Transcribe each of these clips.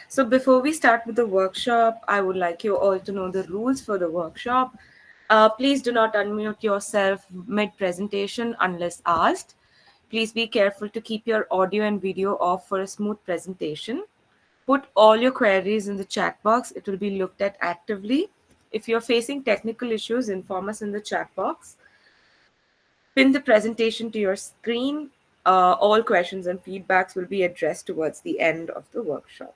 So before we start with the workshop, I would like you all to know the rules for the workshop. Please do not unmute yourself mid presentation unless asked. Please be careful to keep your audio and video off for a smooth presentation. Put all your queries in the chat box. It will be looked at actively. If you're facing technical issues, inform us in the chat box. Pin the presentation to your screen. All questions and feedbacks will be addressed towards the end of the workshop.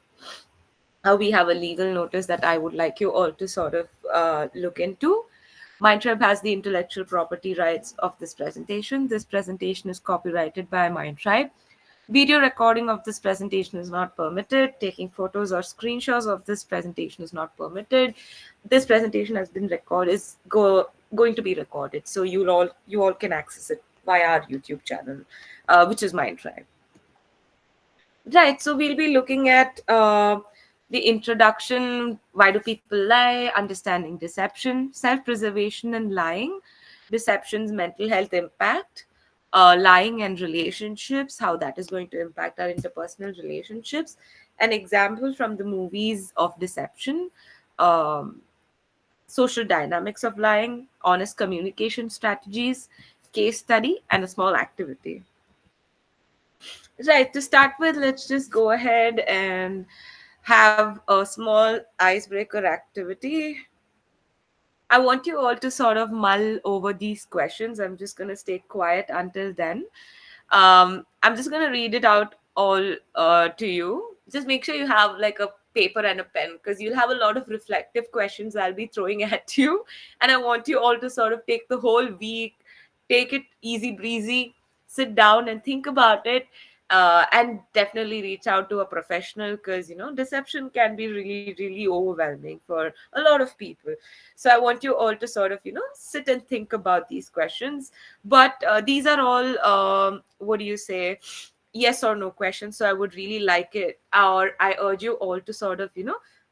We have a legal notice that I would like you all to sort of look into. MindTribe has the intellectual property rights of this presentation. This presentation is copyrighted by MindTribe. Video recording of this presentation is not permitted. Taking photos or screenshots of this presentation is not permitted. This presentation has been recorded is going to be recorded, so you all can access it via our YouTube channel, which is MindTribe. Right. So we'll be looking at the introduction, why do people lie, understanding deception, self preservation, and lying, deception's mental health impact, lying and relationships, how that is going to impact our interpersonal relationships, an example from the movies of deception, um, social dynamics of lying, honest communication strategies, case study, and a small activity. Right, to start with, let's just go ahead and have a small icebreaker activity. I want you all to sort of mull over these questions. I'm just going to stay quiet until then. I'm just going to read it out all to you. Just make sure you have like a paper and a pen because you'll have a lot of reflective questions I'll be throwing at you. And I want you all to sort of take the whole week, take it easy breezy, sit down and think about it. And definitely reach out to a professional because deception can be really really overwhelming for a lot of people. So I want you all to sort of sit and think about these questions. But these are all what do you say, yes or no questions. So I would really like it, or I urge you all to sort of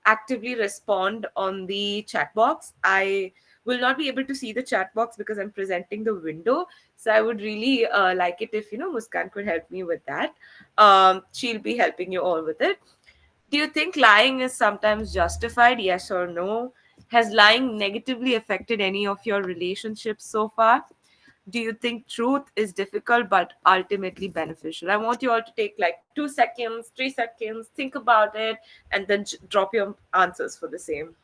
actively respond on the chat box. I will not be able to see the chat box because I'm presenting the window. So I would really like it if Muskan could help me with that. She'll be helping you all with it. Do you think lying is sometimes justified? Yes or no? Has lying negatively affected any of your relationships so far? Do you think truth is difficult but ultimately beneficial? I want you all to take like 2 seconds, 3 seconds, think about it, and then drop your answers for the same.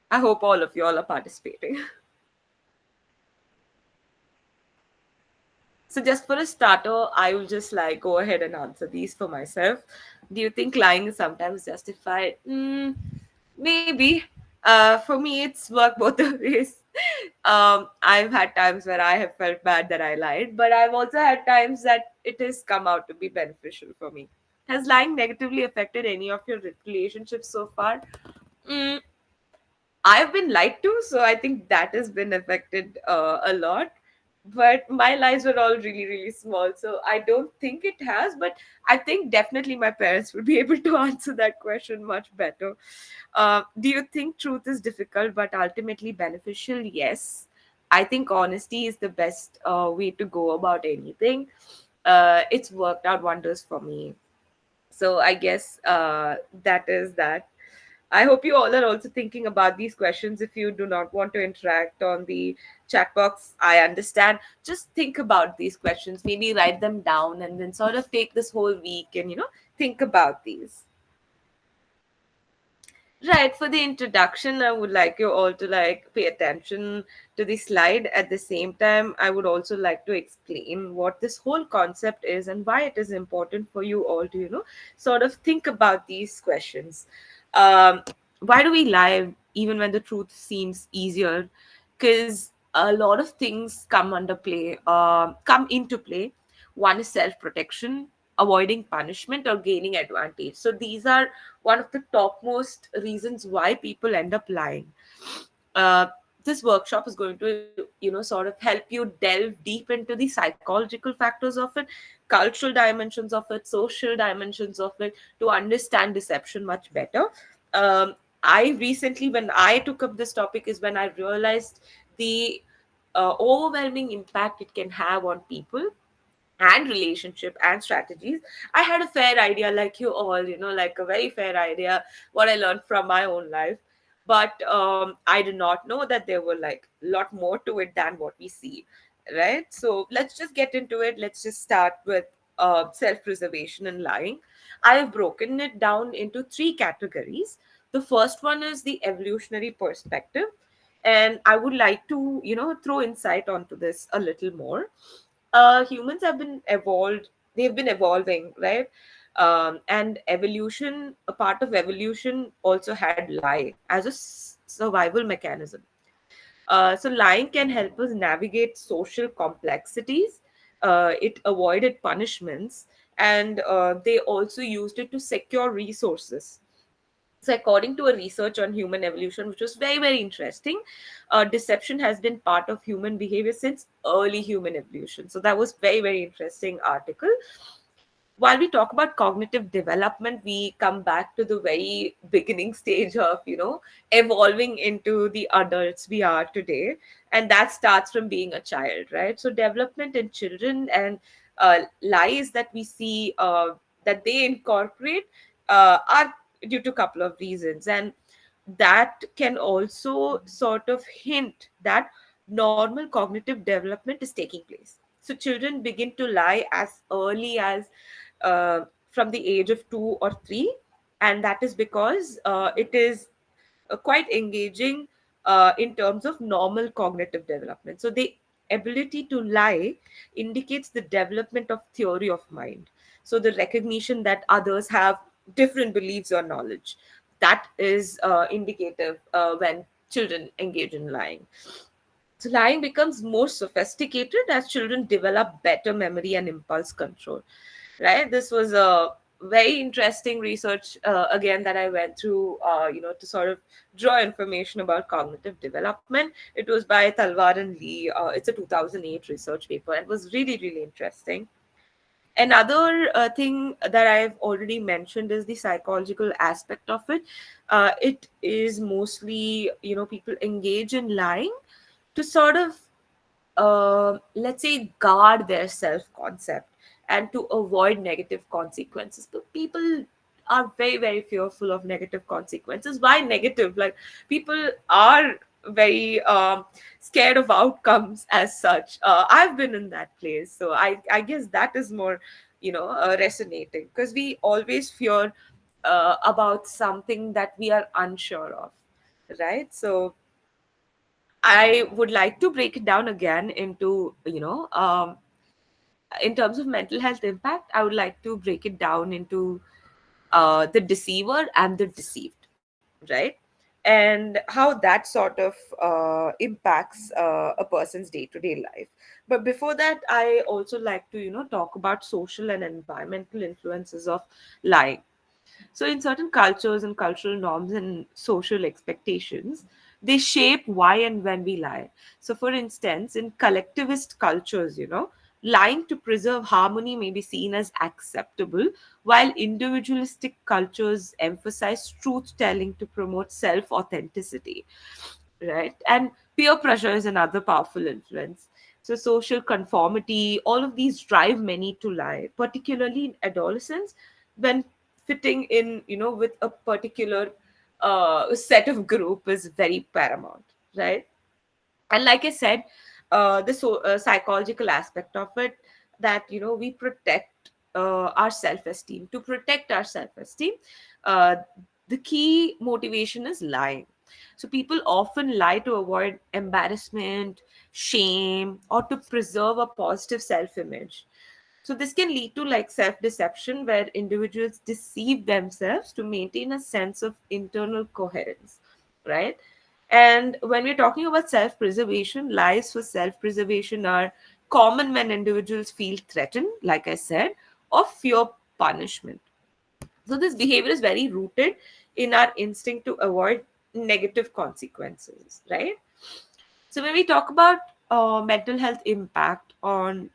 I hope all of you all are participating. So just for a starter, I will just like go ahead and answer these for myself. Do you think lying is sometimes justified? Maybe. For me, it's worked both the ways. I've had times where I have felt bad that I lied, but I've also had times that it has come out to be beneficial for me. Has lying negatively affected any of your relationships so far? Mm, I've been lied to, so I think that has been affected a lot. But my lies were all really, really small, so I don't think it has. But I think definitely my parents would be able to answer that question much better. Do you think truth is difficult but ultimately beneficial? Yes. I think honesty is the best way to go about anything. It's worked out wonders for me. So I guess that is that. I hope you all are also thinking about these questions. If you do not want to interact on the chat box, I understand. Just think about these questions, maybe write them down, and then sort of take this whole week and think about these. Right, for the introduction, I would like you all to like pay attention to the slide. At the same time, I would also like to explain what this whole concept is and why it is important for you all to, sort of think about these questions. Um, why do we lie even when the truth seems easier? Because a lot of things come into play. One is self-protection, avoiding punishment, or gaining advantage. So these are one of the topmost reasons why people end up lying. Uh, this workshop is going to, sort of help you delve deep into the psychological factors of it, cultural dimensions of it, social dimensions of it, to understand deception much better. I recently, when I took up this topic, is when I realized the overwhelming impact it can have on people and relationship and strategies. I had a fair idea, like you all, like a very fair idea, what I learned from my own life. But I did not know that there were like a lot more to it than what we see, right? So let's just get into it. Let's just start with self-preservation and lying. I have broken it down into three categories. The first one is the evolutionary perspective, and I would like to, throw insight onto this a little more. Humans have been evolved, they've been evolving, right? And evolution, a part of evolution also had lie as a survival mechanism. So lying can help us navigate social complexities. It avoided punishments, and they also used it to secure resources. So, according to a research on human evolution, which was very, very interesting, deception has been part of human behavior since early human evolution. So, that was very, very interesting article. While we talk about cognitive development, we come back to the very beginning stage of, evolving into the adults we are today. And that starts from being a child, right? So, development in children and lies that we see that they incorporate are due to a couple of reasons. And that can also sort of hint that normal cognitive development is taking place. So children begin to lie as early as uh, from the age of 2 or 3, and that is because it is quite engaging in terms of normal cognitive development. So the ability to lie indicates the development of theory of mind. So the recognition that others have different beliefs or knowledge. That is indicative when children engage in lying. So lying becomes more sophisticated as children develop better memory and impulse control, right? This was a very interesting research again that I went through, to sort of draw information about cognitive development. It was by Talwar and Lee. It's a 2008 research paper, and it was really, really interesting. Another thing that I've already mentioned is the psychological aspect of it. It is mostly, people engage in lying to sort of, let's say, guard their self concept and to avoid negative consequences. But people are very, very fearful of negative consequences. Why negative? Like, people are very scared of outcomes as such. I've been in that place. So I guess that is more, resonating, because we always fear about something that we are unsure of, right? So I would like to break it down again into, in terms of mental health impact, I would like to break it down into the deceiver and the deceived, right? And how that sort of impacts a person's day to day life. But before that, I also like to, talk about social and environmental influences of lying. So, in certain cultures and cultural norms and social expectations, they shape why and when we lie. So, for instance, in collectivist cultures, lying to preserve harmony may be seen as acceptable, while individualistic cultures emphasize truth telling to promote self authenticity, right? And peer pressure is another powerful influence. So, social conformity, all of these drive many to lie, particularly in adolescence, when fitting in, with a particular set of group is very paramount, right? And like I said, the psychological aspect of it, that we protect our self-esteem. To protect our self-esteem, uh, the key motivation is lying. So people often lie to avoid embarrassment, shame, or to preserve a positive self-image. So this can lead to like self-deception, where individuals deceive themselves to maintain a sense of internal coherence, right? And when we're talking about self-preservation, lies for self-preservation are common when individuals feel threatened, like I said, or fear punishment. So this behavior is very rooted in our instinct to avoid negative consequences, right? So when we talk about mental health impact on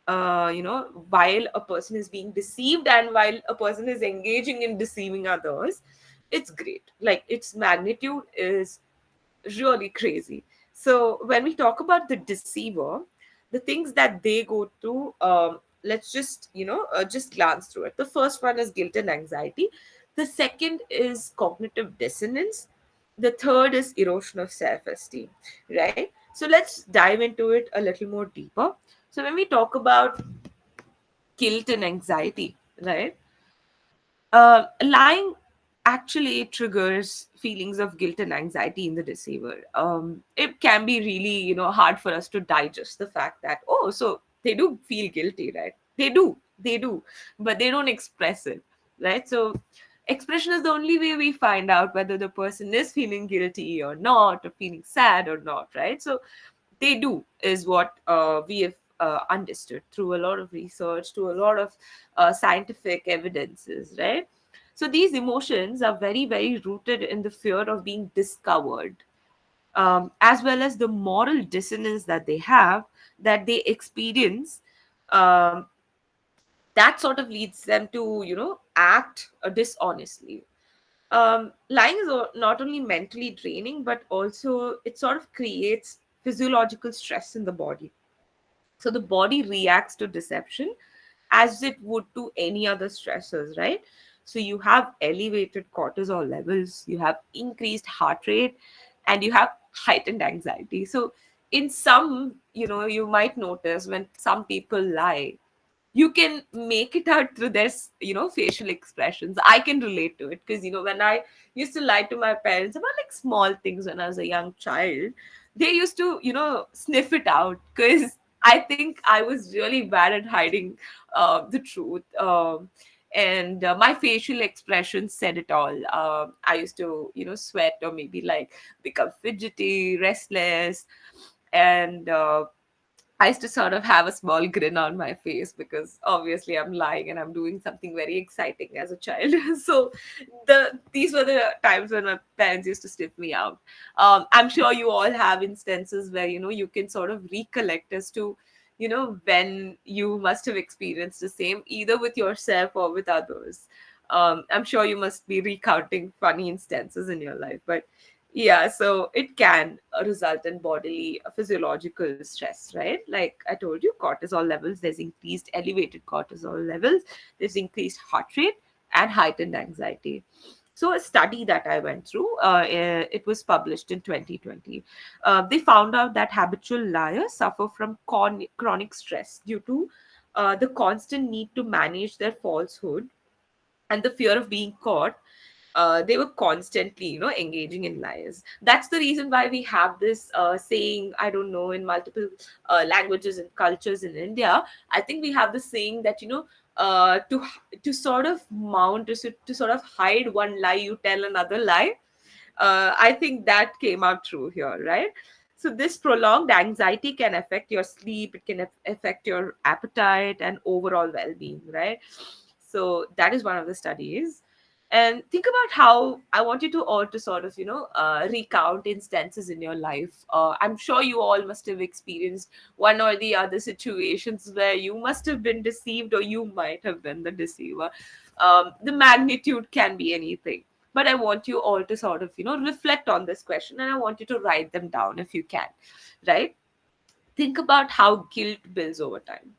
while a person is being deceived and while a person is engaging in deceiving others, it's great. Like, its magnitude is really crazy. So when we talk about the deceiver, the things that they go through, let's just just glance through it. The first one is guilt and anxiety. The second is cognitive dissonance. The third is erosion of self-esteem. Right. So let's dive into it a little more deeper. So when we talk about guilt and anxiety, right? Lying actually triggers feelings of guilt and anxiety in the deceiver. It can be really, hard for us to digest the fact that, oh, so they do feel guilty, right? They do, but they don't express it, right? So expression is the only way we find out whether the person is feeling guilty or not, or feeling sad or not, right? So they do is what we have understood through a lot of research, through a lot of scientific evidences, right? So these emotions are very, very rooted in the fear of being discovered, as well as the moral dissonance that they have, that they experience. um, that sort of leads them to, act dishonestly. Lying is not only mentally draining, but also it sort of creates physiological stress in the body. So the body reacts to deception as it would to any other stressors, right? So you have elevated cortisol levels, you have increased heart rate, and you have heightened anxiety. So in some, you might notice when some people lie, you can make it out through their facial expressions. I can relate to it because, when I used to lie to my parents about like small things when I was a young child, they used to sniff it out because I think I was really bad at hiding the truth. And my facial expressions said it all. I used to sweat, or maybe like become fidgety, restless, and I used to sort of have a small grin on my face because obviously I'm lying and I'm doing something very exciting as a child. So these were the times when my parents used to sniff me out. I'm sure you all have instances where you can sort of recollect as to when you must have experienced the same, either with yourself or with others. I'm sure you must be recounting funny instances in your life, but yeah, so it can result in bodily physiological stress, right? Like I told you, cortisol levels, there's increased elevated cortisol levels, there's increased heart rate, and heightened anxiety. So a study that I went through, it was published in 2020. They found out that habitual liars suffer from chronic stress due to the constant need to manage their falsehood and the fear of being caught. They were constantly engaging in lies. That's the reason why we have this saying, I don't know, in multiple languages and cultures in India. I think we have the saying that to sort of mount, to sort of hide one lie, you tell another lie. I think that came out true here, right? So this prolonged anxiety can affect your sleep, it can affect your appetite and overall well-being, right? So that is one of the studies. And think about how I want you to all to sort of recount instances in your life. I'm sure you all must have experienced one or the other situations where you must have been deceived, or you might have been the deceiver. The magnitude can be anything, but I want you all to sort of reflect on this question, and I want you to write them down if you can, right? Think about how guilt builds over time.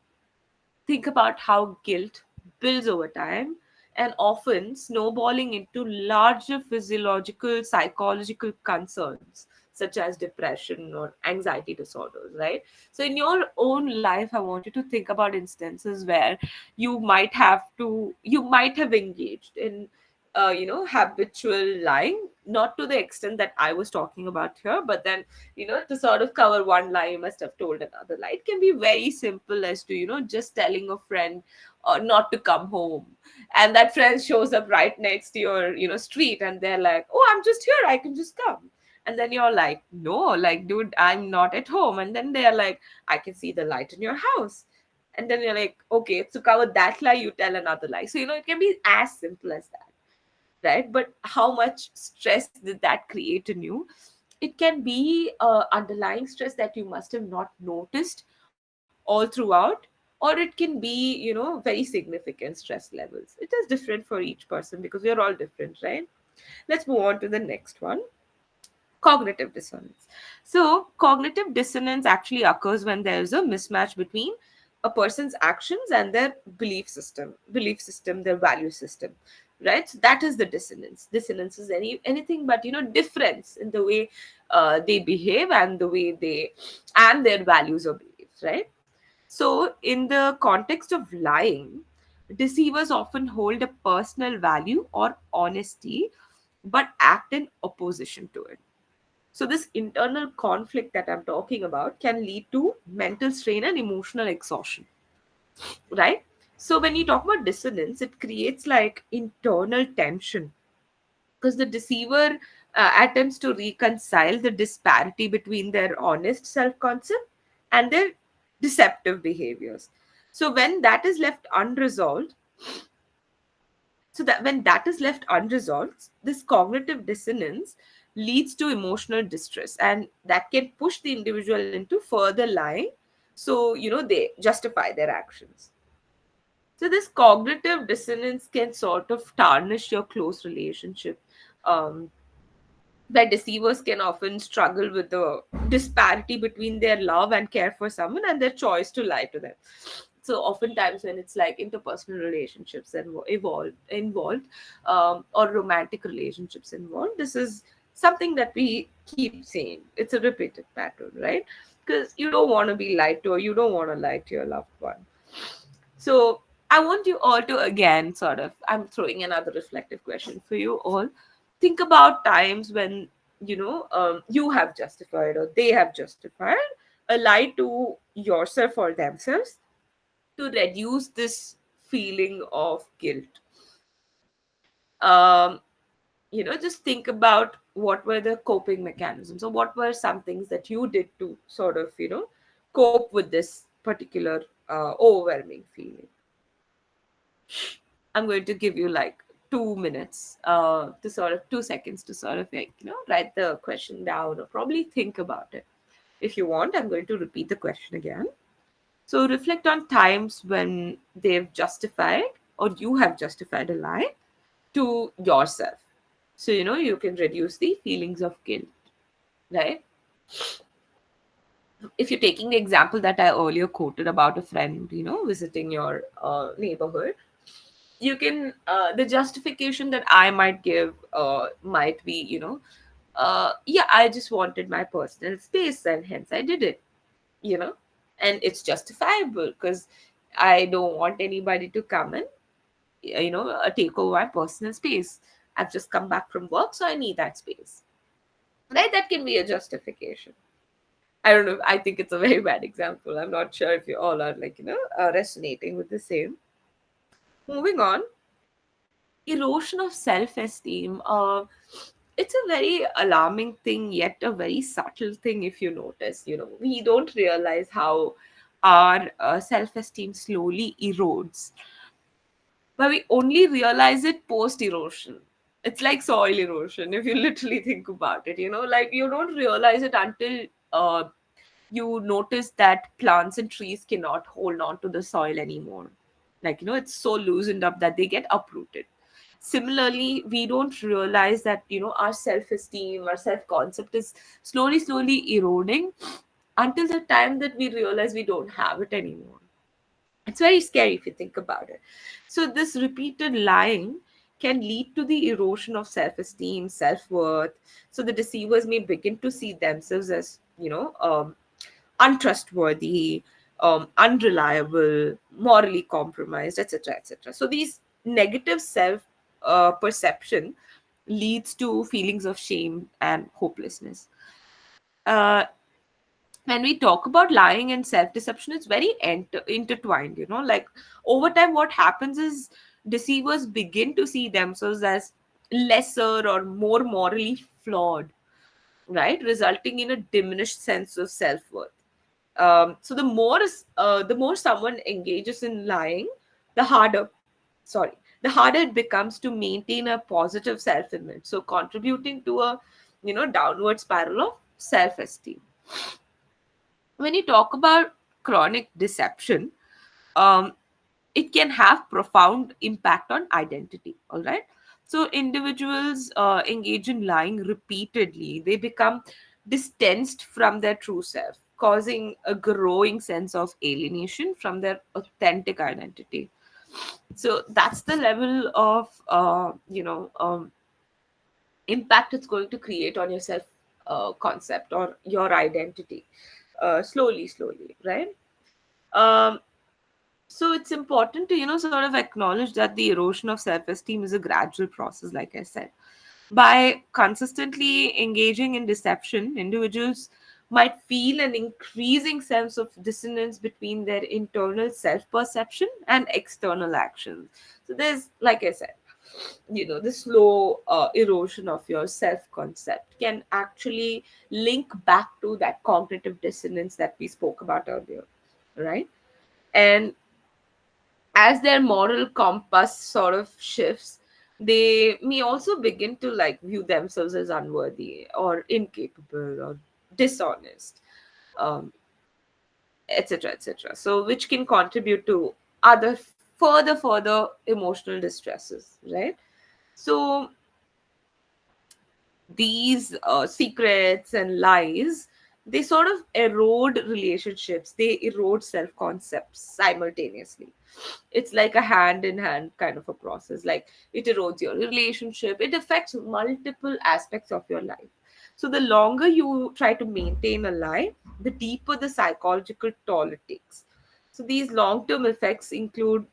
Think about how guilt builds over time, and often snowballing into larger physiological, psychological concerns such as depression or anxiety disorders, right? So, in your own life, I want you to think about instances where you might have engaged in, habitual lying, not to the extent that I was talking about here, but then to sort of cover one lie, you must have told another lie. It can be very simple as to, just telling a friend not to come home. And that friend shows up right next to your, street, and they're like, oh, I'm just here, I can just come. And then you're like, no, like, dude, I'm not at home. And then they're like, I can see the light in your house. And then you're like, okay, to cover that lie, you tell another lie. So, it can be as simple as that, right? But how much stress did that create in you? It can be underlying stress that you must have not noticed all throughout, or it can be, very significant stress levels. It is different for each person because we are all different, right? Let's move on to the next one. Cognitive dissonance. So cognitive dissonance actually occurs when there is a mismatch between a person's actions and their belief system, their value system, right? So that is the dissonance. Dissonance is anything but, difference in the way they behave and the way they and their values or beliefs, right? So in the context of lying, deceivers often hold a personal value or honesty but act in opposition to it. So, this internal conflict that I'm talking about can lead to mental strain and emotional exhaustion, right? So, when you talk about dissonance, it creates like internal tension because the deceiver attempts to reconcile the disparity between their honest self concept and their deceptive behaviors. So, when that is left unresolved, so that when that is left unresolved, this cognitive dissonance leads to emotional distress, and that can push the individual into further lying. So, they justify their actions. So, this cognitive dissonance can sort of tarnish your close relationship. Um, where deceivers can often struggle with the disparity between their love and care for someone and their choice to lie to them. So oftentimes when it's like interpersonal relationships involved, or romantic relationships involved, this is something that we keep saying. It's a repeated pattern, right? Because you don't want to be lied to, or you don't want to lie to your loved one. So I want you all to again sort of, I'm throwing another reflective question for you all. Think about times when, you have justified or they have justified a lie to yourself or themselves to reduce this feeling of guilt. Um, just think about what were the coping mechanisms, or what were some things that you did to sort of, cope with this particular overwhelming feeling. I'm going to give you like 2 minutes, to sort of 2 seconds to sort of like, write the question down or probably think about it. If you want, I'm going to repeat the question again. So reflect on times when they've justified or you have justified a lie to yourself. So, you can reduce the feelings of guilt, right? If you're taking the example that I earlier quoted about a friend, visiting your neighborhood, you can the justification that I might give might be, yeah, I just wanted my personal space and hence I did it, you know and it's justifiable because I don't want anybody to come and take over my personal space. I've just come back from work, so I need that space, right? That can be a justification. I don't know, I think it's a very bad example. I'm not sure if you all are like, resonating with the same. Moving on. Erosion of self-esteem, it's a very alarming thing, yet a very subtle thing. If you notice, we don't realize how our self-esteem slowly erodes, but we only realize it post erosion. It's like soil erosion if you literally think about it. Like, you don't realize it until you notice that plants and trees cannot hold on to the soil anymore. Like, it's so loosened up that they get uprooted. Similarly, we don't realize that, our self-esteem, our self-concept is slowly eroding until the time that we realize we don't have it anymore. It's very scary if you think about it. So this repeated lying can lead to the erosion of self-esteem, self-worth. So the deceivers may begin to see themselves as, untrustworthy, unreliable, morally compromised, etc., etc. So these negative self perception leads to feelings of shame and hopelessness. Uh, when we talk about lying and self deception, it's very intertwined. Like, over time, what happens is deceivers begin to see themselves as lesser or more morally flawed, right? Resulting in a diminished sense of self worth. So the more someone engages in lying, the harder, sorry, the harder it becomes to maintain a positive self image. So contributing to a downward spiral of self-esteem. When you talk about chronic deception, um, it can have profound impact on identity. All right. So individuals engage in lying repeatedly. They become distanced from their true self, causing a growing sense of alienation from their authentic identity. So that's the level of impact it's going to create on your self concept or your identity, slowly, right? um, so it's important to sort of acknowledge that the erosion of self-esteem is a gradual process, like I said. By consistently engaging in deception, individuals might feel an increasing sense of dissonance between their internal self-perception and external actions. So there's, like I said, the slow erosion of your self-concept can actually link back to that cognitive dissonance that we spoke about earlier, right? And as their moral compass sort of shifts, they may also begin to like view themselves as unworthy or incapable or dishonest, um, etc., so which can contribute to other further emotional distresses, right? So these secrets and lies, they sort of erode relationships, they erode self concepts simultaneously. It's like a hand in hand kind of a process. Like, it erodes your relationship, it affects multiple aspects of your life. So the longer you try to maintain a lie, the deeper the psychological toll it takes. So these long term effects include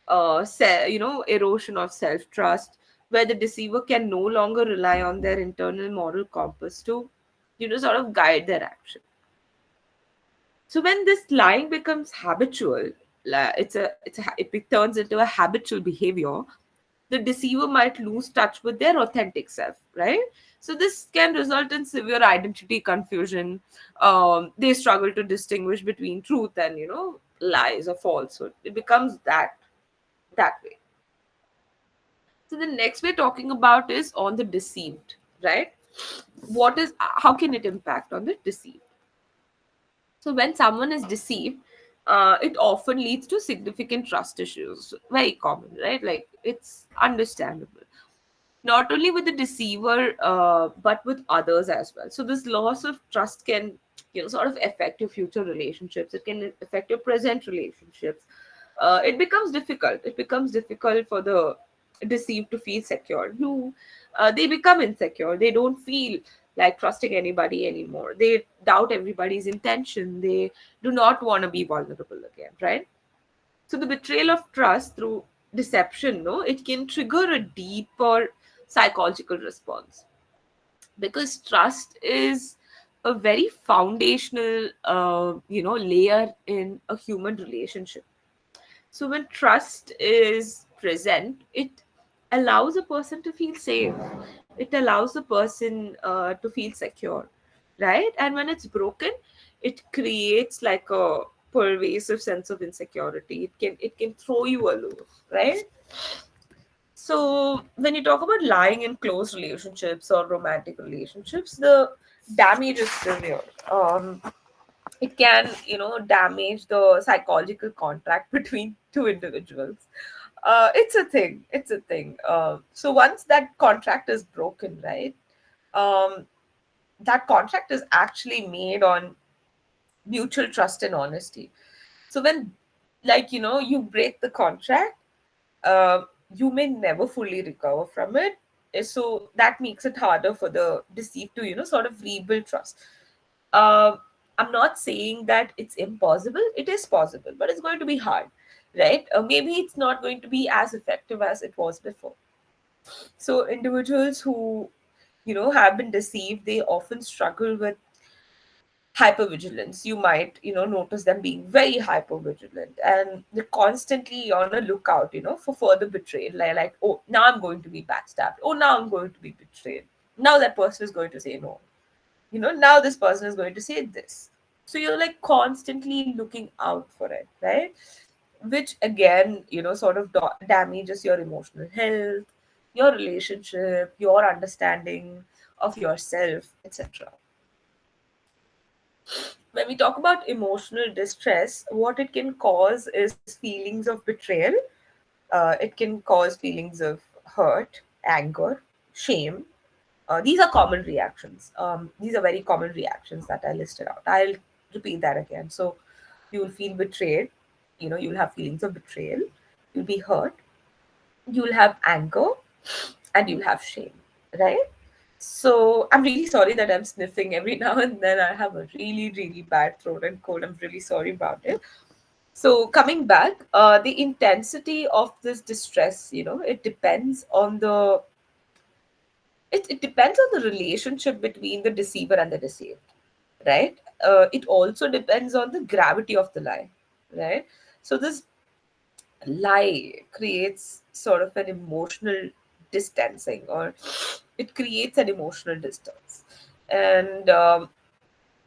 erosion of self trust, where the deceiver can no longer rely on their internal moral compass to, sort of guide their action. So when this lying becomes habitual, it turns into a habitual behavior. The deceiver might lose touch with their authentic self, right? So this can result in severe identity confusion. They struggle to distinguish between truth and lies or falsehood. It becomes that way. So the next we're talking about is on the deceived, right? How can it impact on the deceived? So when someone is deceived, it often leads to significant trust issues. Very common, right? Like, it's understandable. Not only with the deceiver, but with others as well. So this loss of trust can, sort of affect your future relationships. It can affect your present relationships. It becomes difficult for the deceived to feel secure. They become insecure. They don't feel like trusting anybody anymore. They doubt everybody's intention. They do not want to be vulnerable again, right? So the betrayal of trust through deception, no, it can trigger a deeper psychological response, because trust is a very foundational, layer in a human relationship. So when trust is present, it allows a person to feel safe. It allows a person to feel secure, right? And when it's broken, it creates like a pervasive sense of insecurity. It can throw you aloof, right? So when you talk about lying in close relationships or romantic relationships, the damage is severe. It can, damage the psychological contract between two individuals. It's a thing. So once that contract is broken, right, um, that contract is actually made on mutual trust and honesty. So when, like, you break the contract, uh, you may never fully recover from it. So that makes it harder for the deceived to, sort of rebuild trust. um, I'm not saying that it's impossible. It is possible, but it's going to be hard, right? Maybe it's not going to be as effective as it was before. So individuals who, have been deceived, they often struggle with hypervigilance. You might, notice them being very hypervigilant, and they're constantly on a lookout, for further betrayal. Like, oh, now I'm going to be backstabbed. Oh, now I'm going to be betrayed. Now that person is going to say no. Now this person is going to say this. So you're like constantly looking out for it, right? Which again, sort of damages your emotional health, your relationship, your understanding, of yourself, etc. When we talk about emotional distress, what it can cause is feelings of betrayal. It can cause feelings of hurt, anger, shame. These are common reactions. These are very common reactions that I listed out. I'll repeat that again. So you will feel betrayed. You'll have feelings of betrayal. You'll be hurt. You'll have anger, and you'll have shame. Right? So I'm really sorry that I'm sniffing every now and then. I have a really, really bad throat and cold. I'm really sorry about it. So coming back, the intensity of this distress, it depends on it depends on the relationship between the deceiver and the deceived, right? It also depends on the gravity of the lie, right? So this lie creates sort of an emotional distancing, or it creates an emotional distance. And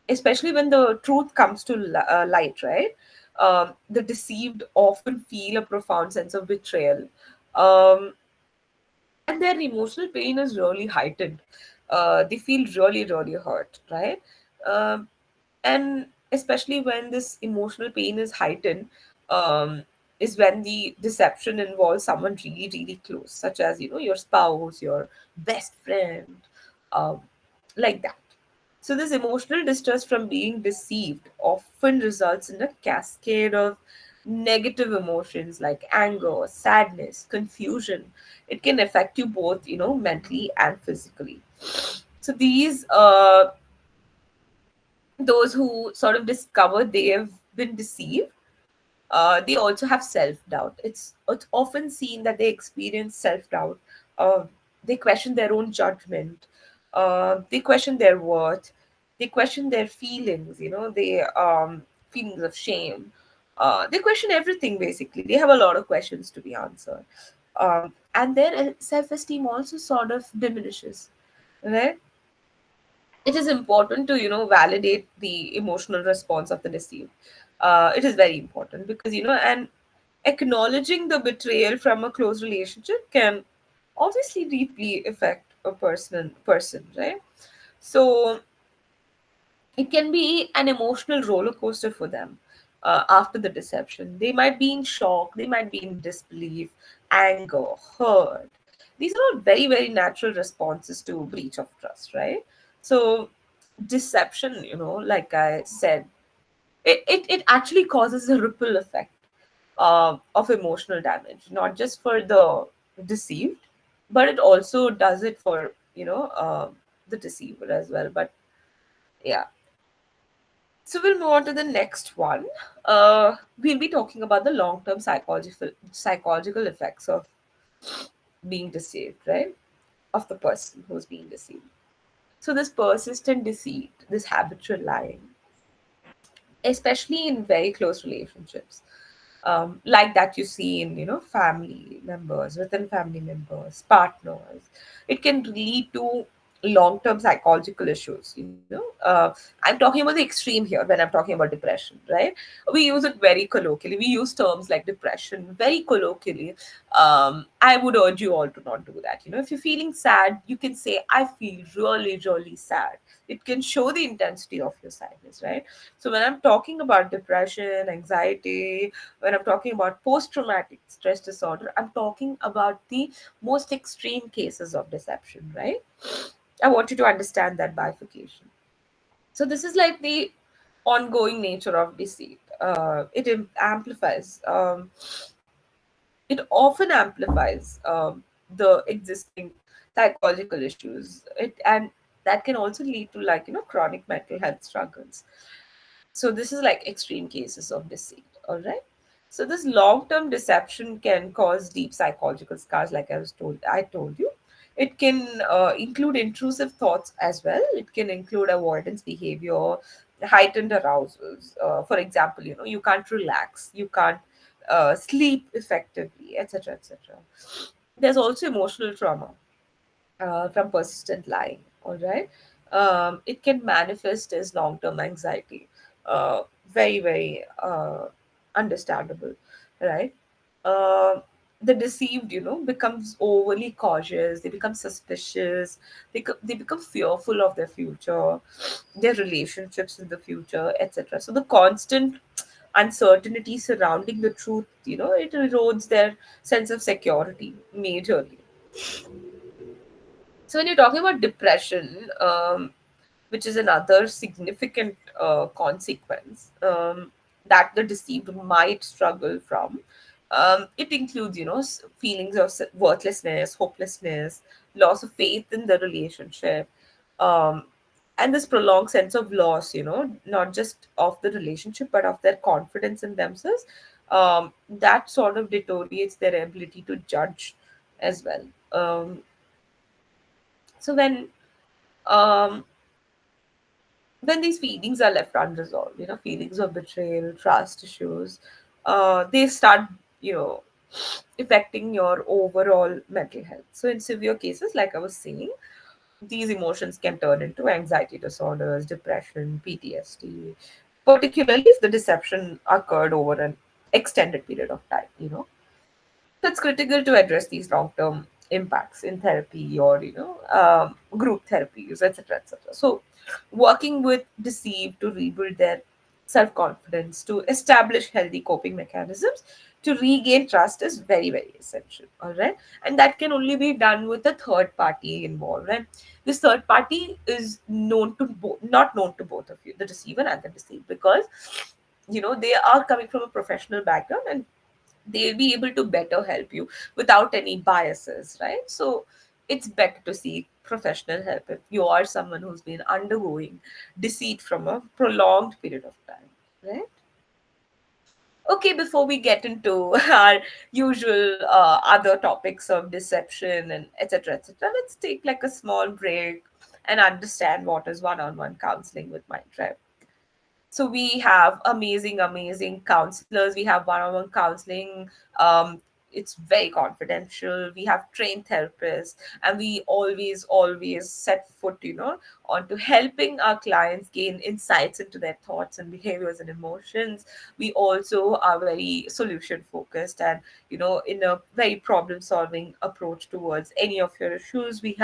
especially when the truth comes to light, right? The deceived often feel a profound sense of betrayal. Um, and their emotional pain is really heightened. They feel really, really hurt, right? Um, and especially when this emotional pain is heightened, um, is when the deception involves someone really, really close, such as your spouse, your best friend, um, like that. So, this emotional distress from being deceived often results in a cascade of negative emotions like anger, sadness, confusion. It can affect you both, mentally and physically. So, those who sort of discover they have been deceived, they also have self doubt. It's often seen that they experience self doubt. They question their own judgment. They question their worth. They question their feelings. They feelings of shame. They question everything basically. They have a lot of questions to be answered, and their self esteem also sort of diminishes. Right? It is important to validate the emotional response of the deceived. It is very important because and acknowledging the betrayal from a close relationship can obviously deeply affect a person, right? So it can be an emotional roller coaster for them. After the deception, they might be in shock, they might be in disbelief, anger, hurt. These are all very, very natural responses to breach of trust, right? So deception, like I said, it actually causes a ripple effect of emotional damage, not just for the deceived, but it also does it for the deceiver as well. But yeah, so we'll move on to the next one. We'll be talking about the long-term psychological effects of being deceived, right? Of the person who's being deceived. So this persistent deceit, this habitual lying, especially in very close relationships, like that you see in family members, within family members, partners, it can lead to long-term psychological issues. I'm talking about the extreme here when I'm talking about depression, right? We use it very colloquially. We use terms like depression very colloquially. I would urge you all to not do that. If you're feeling sad, you can say, I feel really, really sad. It can show the intensity of your sadness, right? So when I'm talking about depression, anxiety, when I'm talking about post traumatic stress disorder, I'm talking about the most extreme cases of deception, right? I want you to understand that bifurcation. So this is like the ongoing nature of deceit. It amplifies. It often amplifies the existing psychological issues. And that can also lead to chronic mental health struggles. So this is like extreme cases of deceit, all right? So this long-term deception can cause deep psychological scars, like I told you. It can include intrusive thoughts as well. It can include avoidance behavior, heightened arousals. For example, you can't relax, you can't sleep effectively, etc., etc. There's also emotional trauma from persistent lying. All right, it can manifest as long-term anxiety. Very, very understandable, right? the deceived, becomes overly cautious, they become suspicious, they become fearful of their future, their relationships in the future, etc. So the constant uncertainty surrounding the truth, it erodes their sense of security majorly. So when you're talking about depression, which is another significant consequence that the deceived might struggle from, it includes, feelings of worthlessness, hopelessness, loss of faith in the relationship, um, and this prolonged sense of loss, not just of the relationship but of their confidence in themselves. That sort of deteriorates their ability to judge as well. So um, when these feelings are left unresolved, feelings of betrayal, trust issues, they start, you know, affecting your overall mental health. So in severe cases, like I was saying, these emotions can turn into anxiety disorders, depression, PTSD, particularly if the deception occurred over an extended period of time, So it's critical to address these long-term impacts in therapy or group therapies, etc., etc. So working with deceived to rebuild their self-confidence, to establish healthy coping mechanisms, to regain trust is very, very essential. All right, and that can only be done with a third party involved. Right, this third party is not known to both of you, the deceiver and the deceived, because they are coming from a professional background, and they'll be able to better help you without any biases, right? So it's better to seek professional help if you are someone who's been undergoing deceit from a prolonged period of time, right? Okay, before we get into our usual other topics of deception and etc., etc., let's take like a small break and understand what is one-on-one counseling with MindTribe. So we have amazing counselors. We have one-on-one counseling. um, it's very confidential. We have trained therapists, and we always set foot, onto helping our clients gain insights into their thoughts and behaviors and emotions. We also are very solution focused, and in a very problem solving approach towards any of your issues. We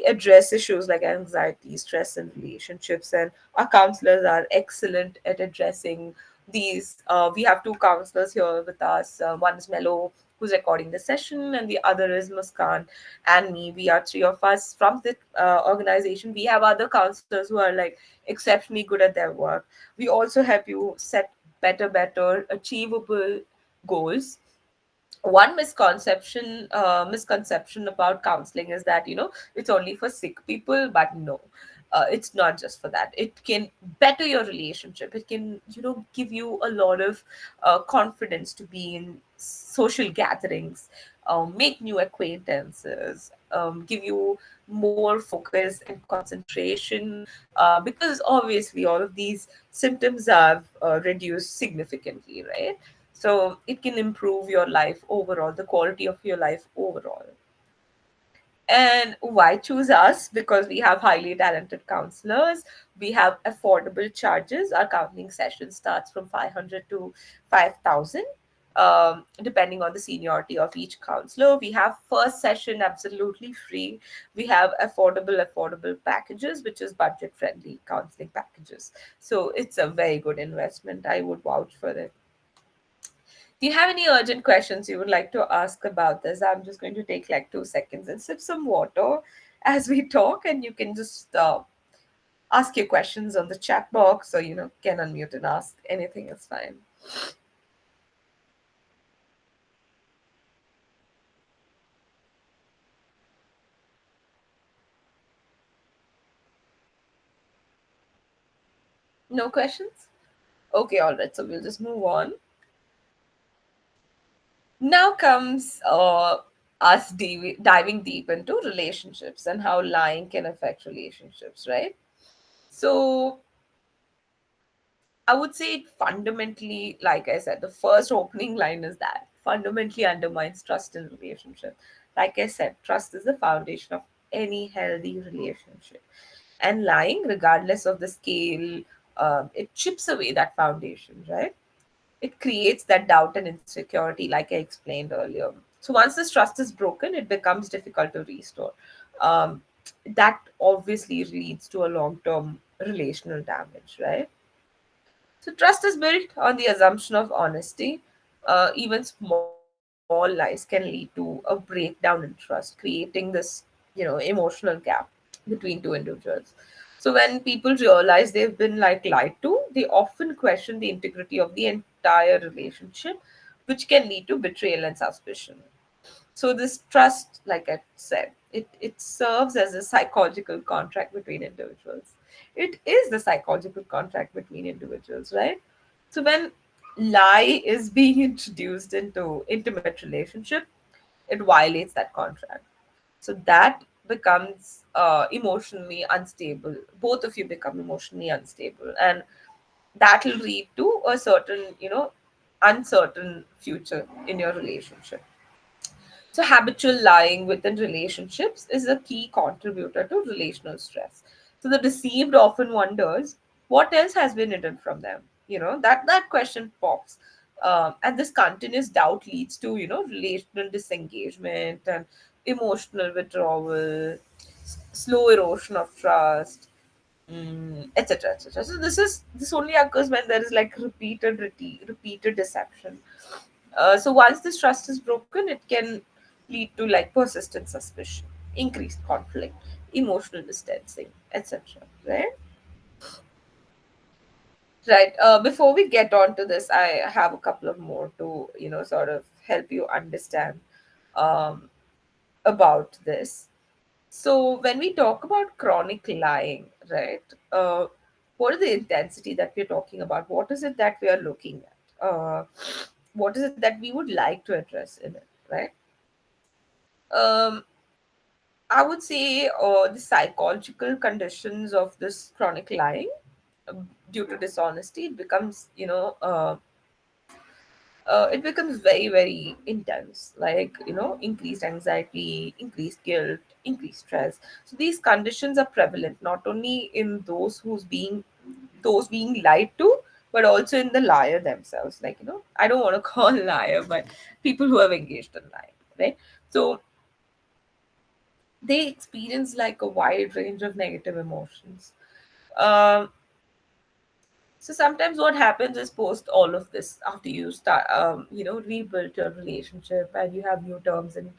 address issues like anxiety, stress, and relationships, and our counselors are excellent at addressing these. We have two counselors here with us. One is Mello, who's recording the session, and the other is Muskan and me. We are three of us from the organization. We have other counselors who are like exceptionally good at their work. We also help you set better, achievable goals. One misconception about counseling is that it's only for sick people, but no, it's not just for that. It can better your relationship. It can give you a lot of confidence to be in social gatherings, make new acquaintances, give you more focus and concentration, because obviously all of these symptoms have reduced significantly, right? So it can improve your life overall, the quality of your life overall. And why choose us? Because we have highly talented counselors. We have affordable charges. Our counseling session starts from 500 to 5,000, depending on the seniority of each counselor. We have first session absolutely free. We have affordable packages, which is budget friendly counseling packages. So it's a very good investment. I would vouch for it. Do you have any urgent questions you would like to ask about this? I'm just going to take like 2 seconds and sip some water as we talk, and you can just ask your questions on the chat box, or can unmute and ask anything. It's fine. No questions? Okay, all right. So we'll just move on. Now comes us diving deep into relationships and how lying can affect relationships, right? So I would say it fundamentally, like I said, the first opening line is that fundamentally undermines trust in relationship. Like I said, trust is the foundation of any healthy relationship. And lying, regardless of the scale, it chips away that foundation, right? It creates that doubt and insecurity, like I explained earlier. So once this trust is broken, it becomes difficult to restore. um, that obviously leads to a long-term relational damage, right? So trust is built on the assumption of honesty. Even small lies can lead to a breakdown in trust, creating this, emotional gap between two individuals. So when people realize they've been like lied to, they often question the integrity of the entire relationship, which can lead to betrayal and suspicion. So this trust, like I said, it serves as a psychological contract between individuals. It is the psychological contract between individuals, right? So when lie is being introduced into intimate relationship, it violates that contract. So that becomes emotionally unstable. Both of you become emotionally unstable, and that will lead to a certain, uncertain future in your relationship. So, habitual lying within relationships is a key contributor to relational stress. So, the deceived often wonders what else has been hidden from them. That question pops. And this continuous doubt leads to, relational disengagement and emotional withdrawal, slow erosion of trust, etc., etc. So this only occurs when there is like repeated deception. So once this trust is broken, it can lead to like persistent suspicion, increased conflict, emotional distancing, etc. Right? Right. Before we get on to this, I have a couple of more to, sort of help you understand um, about this. So when we talk about chronic lying, right? What is the intensity that we're talking about? What is it that we are looking at? What is it that we would like to address in it, right? Um, I would say the psychological conditions of this chronic lying due to dishonesty, it becomes very, very intense, like, increased anxiety, increased guilt, increased stress. So these conditions are prevalent not only in those being lied to, but also in the liar themselves. Like, I don't want to call liar, but people who have engaged in lying, right? So they experience like a wide range of negative emotions. um, so sometimes what happens is post all of this, after you start, rebuild your relationship and you have new terms and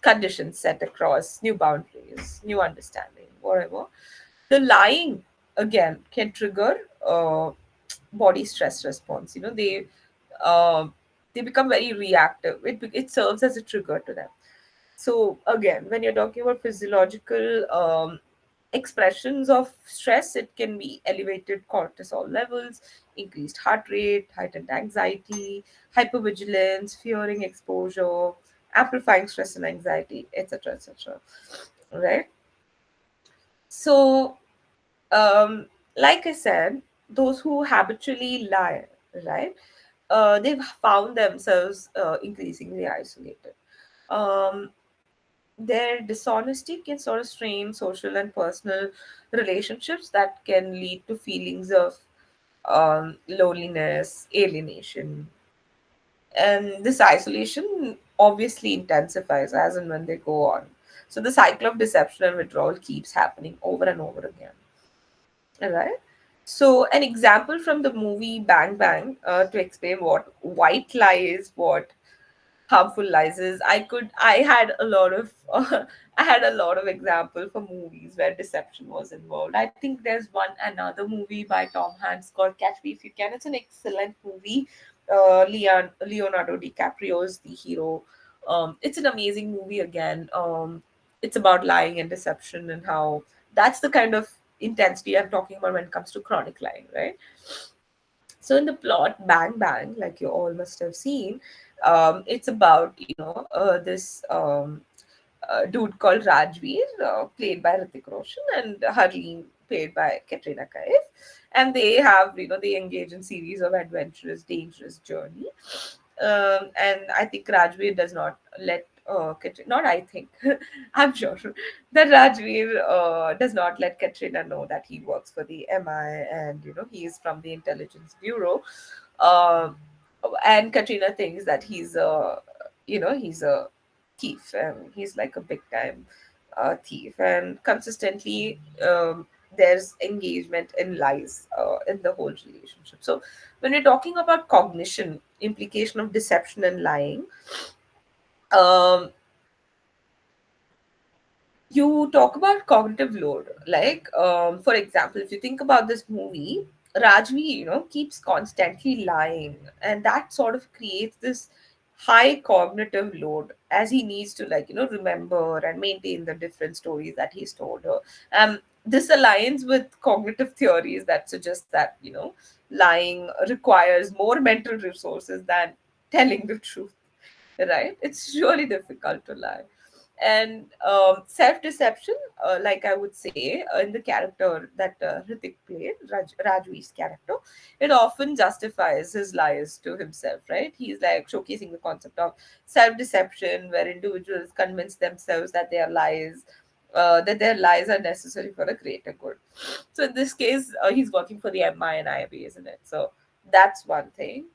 conditions set across, new boundaries, new understanding, whatever. The lying again can trigger body stress response. Um they become very reactive. It serves as a trigger to them. So again, when you're talking about physiological expressions of stress, it can be elevated cortisol levels, increased heart rate, heightened anxiety, hypervigilance, fearing exposure, amplifying stress and anxiety, etc., etc. Right? So, um, like I said, those who habitually lie, right? They've found themselves increasingly isolated. Um, their dishonesty can sort of strain social and personal relationships that can lead to feelings of loneliness, alienation. And this isolation obviously intensifies as and when they go on. So the cycle of deception and withdrawal keeps happening over and over again. All right. So, an example from the movie Bang Bang to explain what white lie is, what harmful lies is. I had a lot of I had a lot of example for movies where deception was involved. I think there's another movie by Tom Hanks called Catch Me If You Can. It's an excellent movie. Leonardo DiCaprio is the hero. It's an amazing movie again. It's about lying and deception and how that's the kind of intensity I'm talking about when it comes to chronic lying, right? So in the plot Bang Bang, like you all must have seen, it's about this dude called Rajveer, played by Hrithik Roshan, and Harleen, played by Katrina Kaif, and they engage in series of adventurous, dangerous journey. And I think Rajveer does not let Katrina, not I think, I'm sure that Rajveer does not let Katrina know that he works for the MI and he is from the intelligence bureau. Um, and Katrina thinks that he's a thief, and he's like a big time thief, and consistently there's engagement in lies in the whole relationship. So when we're talking about cognition, implication of deception and lying, um, you talk about cognitive load. Like, for example, if you think about this movie, Rajvi, keeps constantly lying, and that sort of creates this high cognitive load as he needs to, like, remember and maintain the different stories that he's told her. This aligns with cognitive theories that suggest that, lying requires more mental resources than telling the truth, right? It's really difficult to lie. And self deception, like I would say, in the character that Hrithik played, Rajvi's character, it often justifies his lies to himself, right? He's like showcasing the concept of self deception, where individuals convince themselves that their lies are necessary for a greater good. So in this case, he's working for the MI and IB, isn't it? So that's one thing.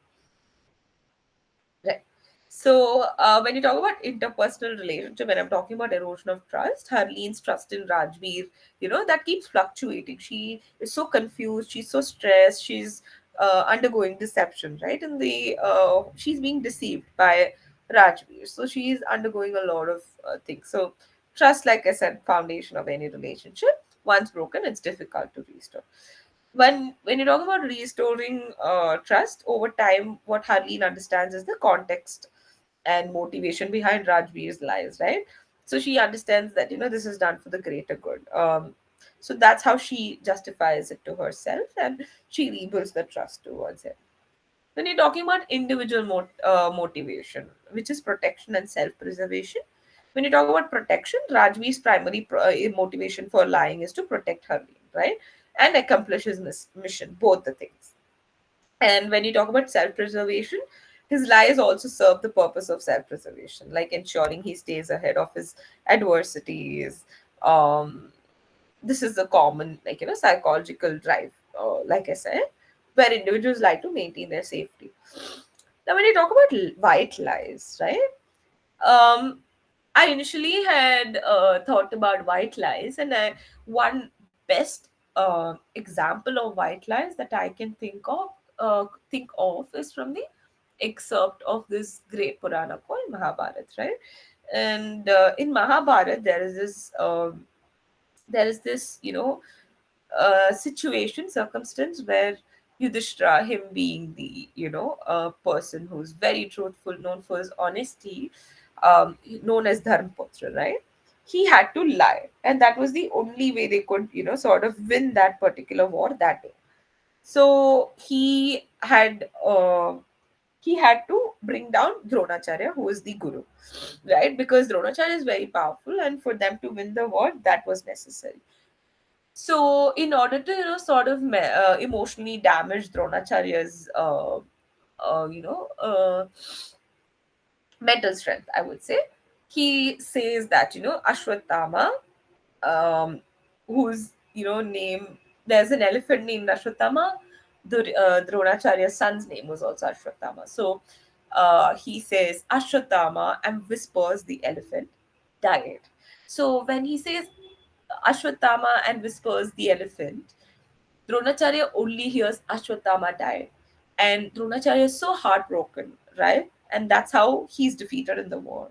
Right. So when you talk about interpersonal relationship, when I'm talking about erosion of trust, Harleen's trust in Rajveer, that keeps fluctuating. She is so confused. She's so stressed. She's undergoing deception, right? And she's being deceived by Rajveer. So she's undergoing a lot of things. So trust, like I said, foundation of any relationship. Once broken, it's difficult to restore. When you talk about restoring trust over time, what Harleen understands is the context and motivation behind Rajveer's lies, right? So she understands that this is done for the greater good. So that's how she justifies it to herself, and she rebuilds the trust towards him. When you're talking about individual motivation, which is protection and self-preservation, when you talk about protection, Rajvi's primary motivation for lying is to protect Harleen, right? And accomplish his mission, both the things. And when you talk about self preservation, his lies also serve the purpose of self preservation, like ensuring he stays ahead of his adversities. Um, this is a common, like, psychological drive, like I said, where individuals like to maintain their safety. Now, when you talk about white lies, right? Um, I initially had thought about white lies, and one best example of white lies that I can think of is from the excerpt of this great Purana called Mahabharat, right? And in Mahabharat, there is this situation, circumstance where Yudhishthira, him being the person who's very truthful, known for his honesty, known as Dharmputra, right? He had to lie, and that was the only way they could, sort of win that particular war that day. So he had to bring down Dronacharya, who is the guru, right? Because Dronacharya is very powerful, and for them to win the war, that was necessary. So, in order to, sort of emotionally damage Dronacharya's, mental strength, I would say, he says that, Ashwatthama, um, whose, name, there's an elephant named Ashwatthama. Dronacharya's son's name was also Ashwatthama. So, he says Ashwatthama and whispers the elephant died. So, when he says Ashwatthama and whispers the elephant, Dronacharya only hears Ashwatthama died. And Dronacharya is so heartbroken, right? And that's how he's defeated in the war,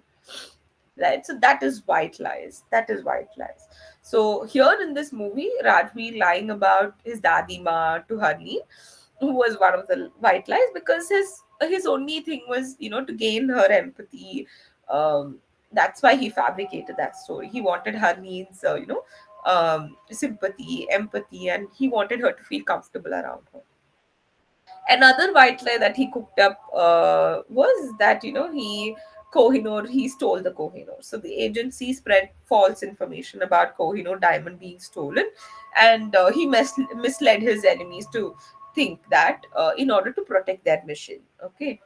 right? So that is white lies. That is white lies. So here in this movie, Rajveer lying about his daddy ma to Harleen, who was one of the white lies, because his only thing was, to gain her empathy. That's why he fabricated that story. He wanted Harleen's sympathy, empathy, and he wanted her to feel comfortable around her. Another white lie that he cooked up was that, he stole the Kohinoor. So the agency spread false information about Kohinoor diamond being stolen, and he misled his enemies to think that, in order to protect their mission. Okay.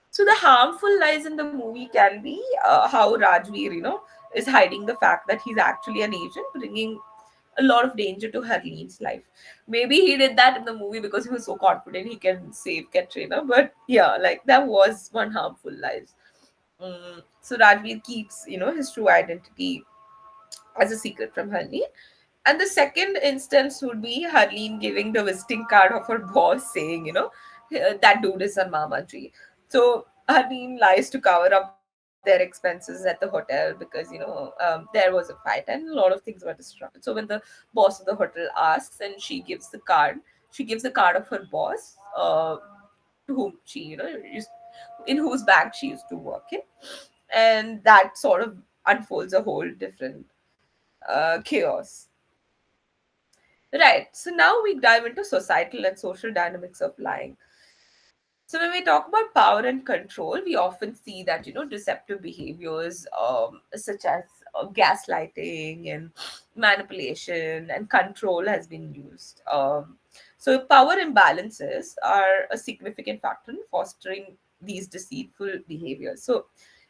So the harmful lies in the movie can be how Rajveer, is hiding the fact that he's actually an agent, bringing a lot of danger to Harleen's life. Maybe he did that in the movie because he was so confident he can save Katrina, but yeah, like that was one harmful life. So Rajveer keeps, his true identity as a secret from Harleen. And the second instance would be Harleen giving the visiting card of her boss saying, that dude is a mama tree. So Harleen lies to cover up their expenses at the hotel because, there was a fight and a lot of things were disrupted. So when the boss of the hotel asks and she gives the card of her boss, to whom she, in whose bank she used to work in. And that sort of unfolds a whole different chaos. Right. So now we dive into societal and social dynamics of lying. So when we talk about power and control, we often see that deceptive behaviors, such as gaslighting and manipulation and control has been used. So power imbalances are a significant factor in fostering these deceitful behaviors. So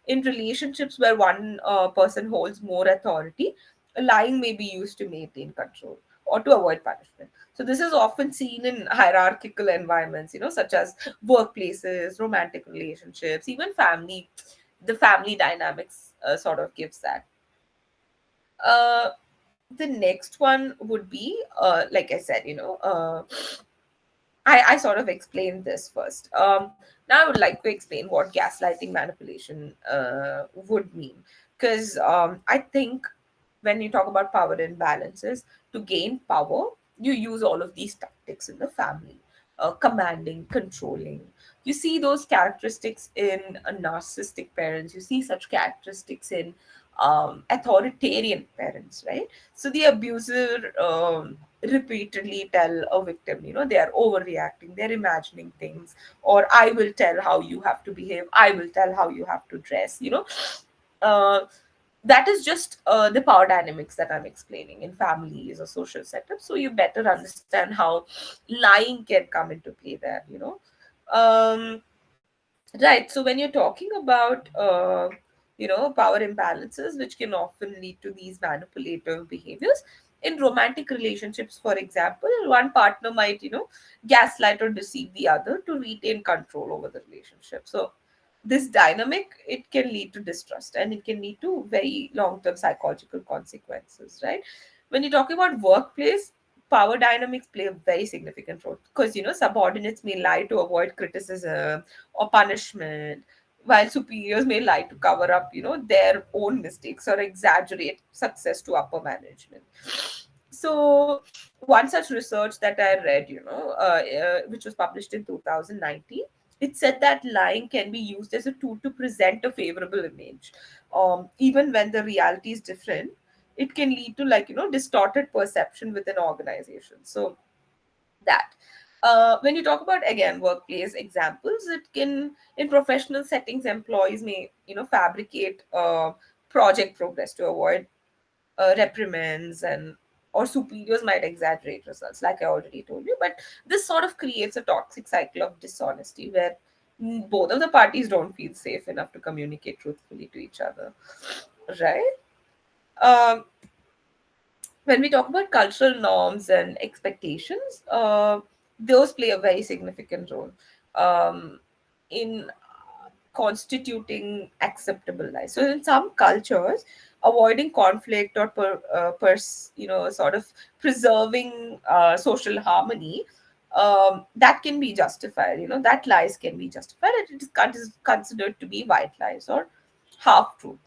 in relationships where one person holds more authority, lying may be used to maintain control or to avoid punishment. So this is often seen in hierarchical environments, such as workplaces, romantic relationships, even family. The family dynamics sort of gives that. Uh, the next one would be, like I said, I sort of explained this first. Now I would like to explain what gaslighting manipulation would mean. Because I think when you talk about power imbalances, to gain power, you use all of these tactics in the family, commanding, controlling. You see those characteristics in narcissistic parents, you see such characteristics in authoritarian parents, right? So the abuser repeatedly tell a victim, they are overreacting, they're imagining things, or I will tell how you have to behave, I will tell how you have to dress, uh, that is just the power dynamics that I'm explaining in families or social setups. So you better understand how lying can come into play there, Um, right. So when you're talking about, power imbalances, which can often lead to these manipulative behaviors in romantic relationships, for example, one partner might, gaslight or deceive the other to retain control over the relationship. So this dynamic, it can lead to distrust and it can lead to very long-term psychological consequences, right? When you're talking about workplace, power dynamics play a very significant role because subordinates may lie to avoid criticism or punishment, while superiors may lie to cover up, their own mistakes or exaggerate success to upper management. So one such research that I read, which was published in 2019, it said that lying can be used as a tool to present a favorable image, even when the reality is different. It can lead to, like, distorted perception within organization. So that, when you talk about, again, workplace examples, it can, in professional settings, employees may, fabricate project progress to avoid reprimands, and or superiors might exaggerate results, like I already told you. But this sort of creates a toxic cycle of dishonesty where both of the parties don't feel safe enough to communicate truthfully to each other, right? um, when we talk about cultural norms and expectations, those play a very significant role in constituting acceptable life. So in some cultures, avoiding conflict or sort of preserving social harmony, that can be justified. That lies can be justified, and it is considered to be white lies or half truth.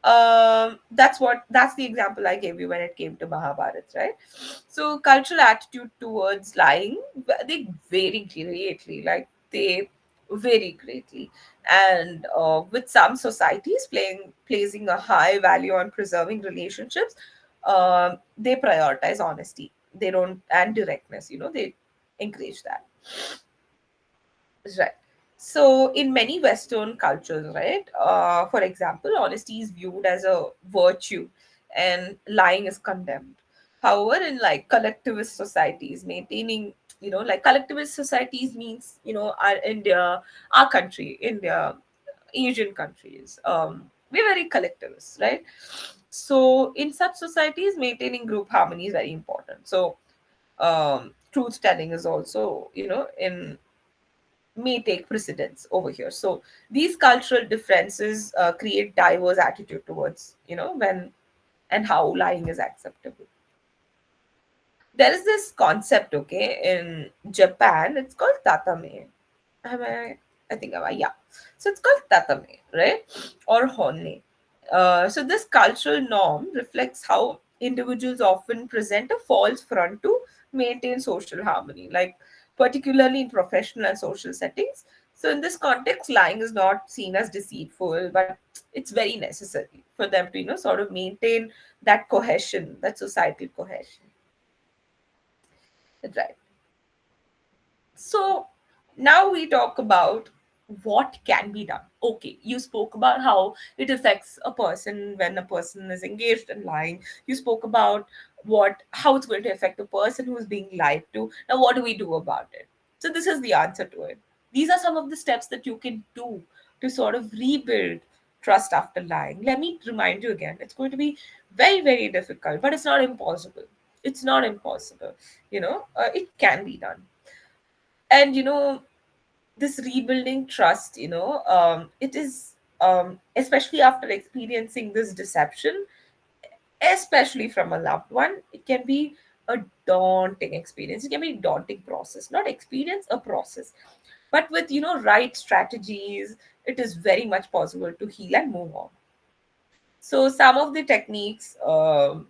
That's the example I gave you when it came to Mahabharat, right? So cultural attitude towards lying, they vary greatly. Like, they vary greatly, and with some societies placing a high value on preserving relationships, they prioritize honesty. They don't, and directness. They encourage that. Right. So, in many Western cultures, right, for example, honesty is viewed as a virtue and lying is condemned. However, in, like, collectivist societies, like, collectivist societies means, our India, our country, India, Asian countries, We're very collectivist, right? So in such societies, maintaining group harmony is very important. So truth telling is also, in may take precedence over here. So these cultural differences create diverse attitude towards, when and how lying is acceptable. There is this concept, okay, in Japan. It's called tatame. Am I think am I yeah. So it's called tatame, right? Or honne. So this cultural norm reflects how individuals often present a false front to maintain social harmony, like particularly in professional and social settings. So in this context, lying is not seen as deceitful, but it's very necessary for them to, sort of maintain that cohesion, that societal cohesion. Right. So now we talk about what can be done. Okay, you spoke about how it affects a person when a person is engaged in lying. You spoke about what how it's going to affect the person who's being lied to. Now, what do we do about it? So this is the answer to it. These are some of the steps that you can do to sort of rebuild trust after lying. Let me remind you again. It's going to be very, very difficult, but it's not impossible. It's not impossible. It can be done. And this rebuilding trust, it is, especially after experiencing this deception, especially from a loved one, it can be a daunting experience. It can be a daunting process, not experience, a process. But with right strategies, it is very much possible to heal and move on. So some of the techniques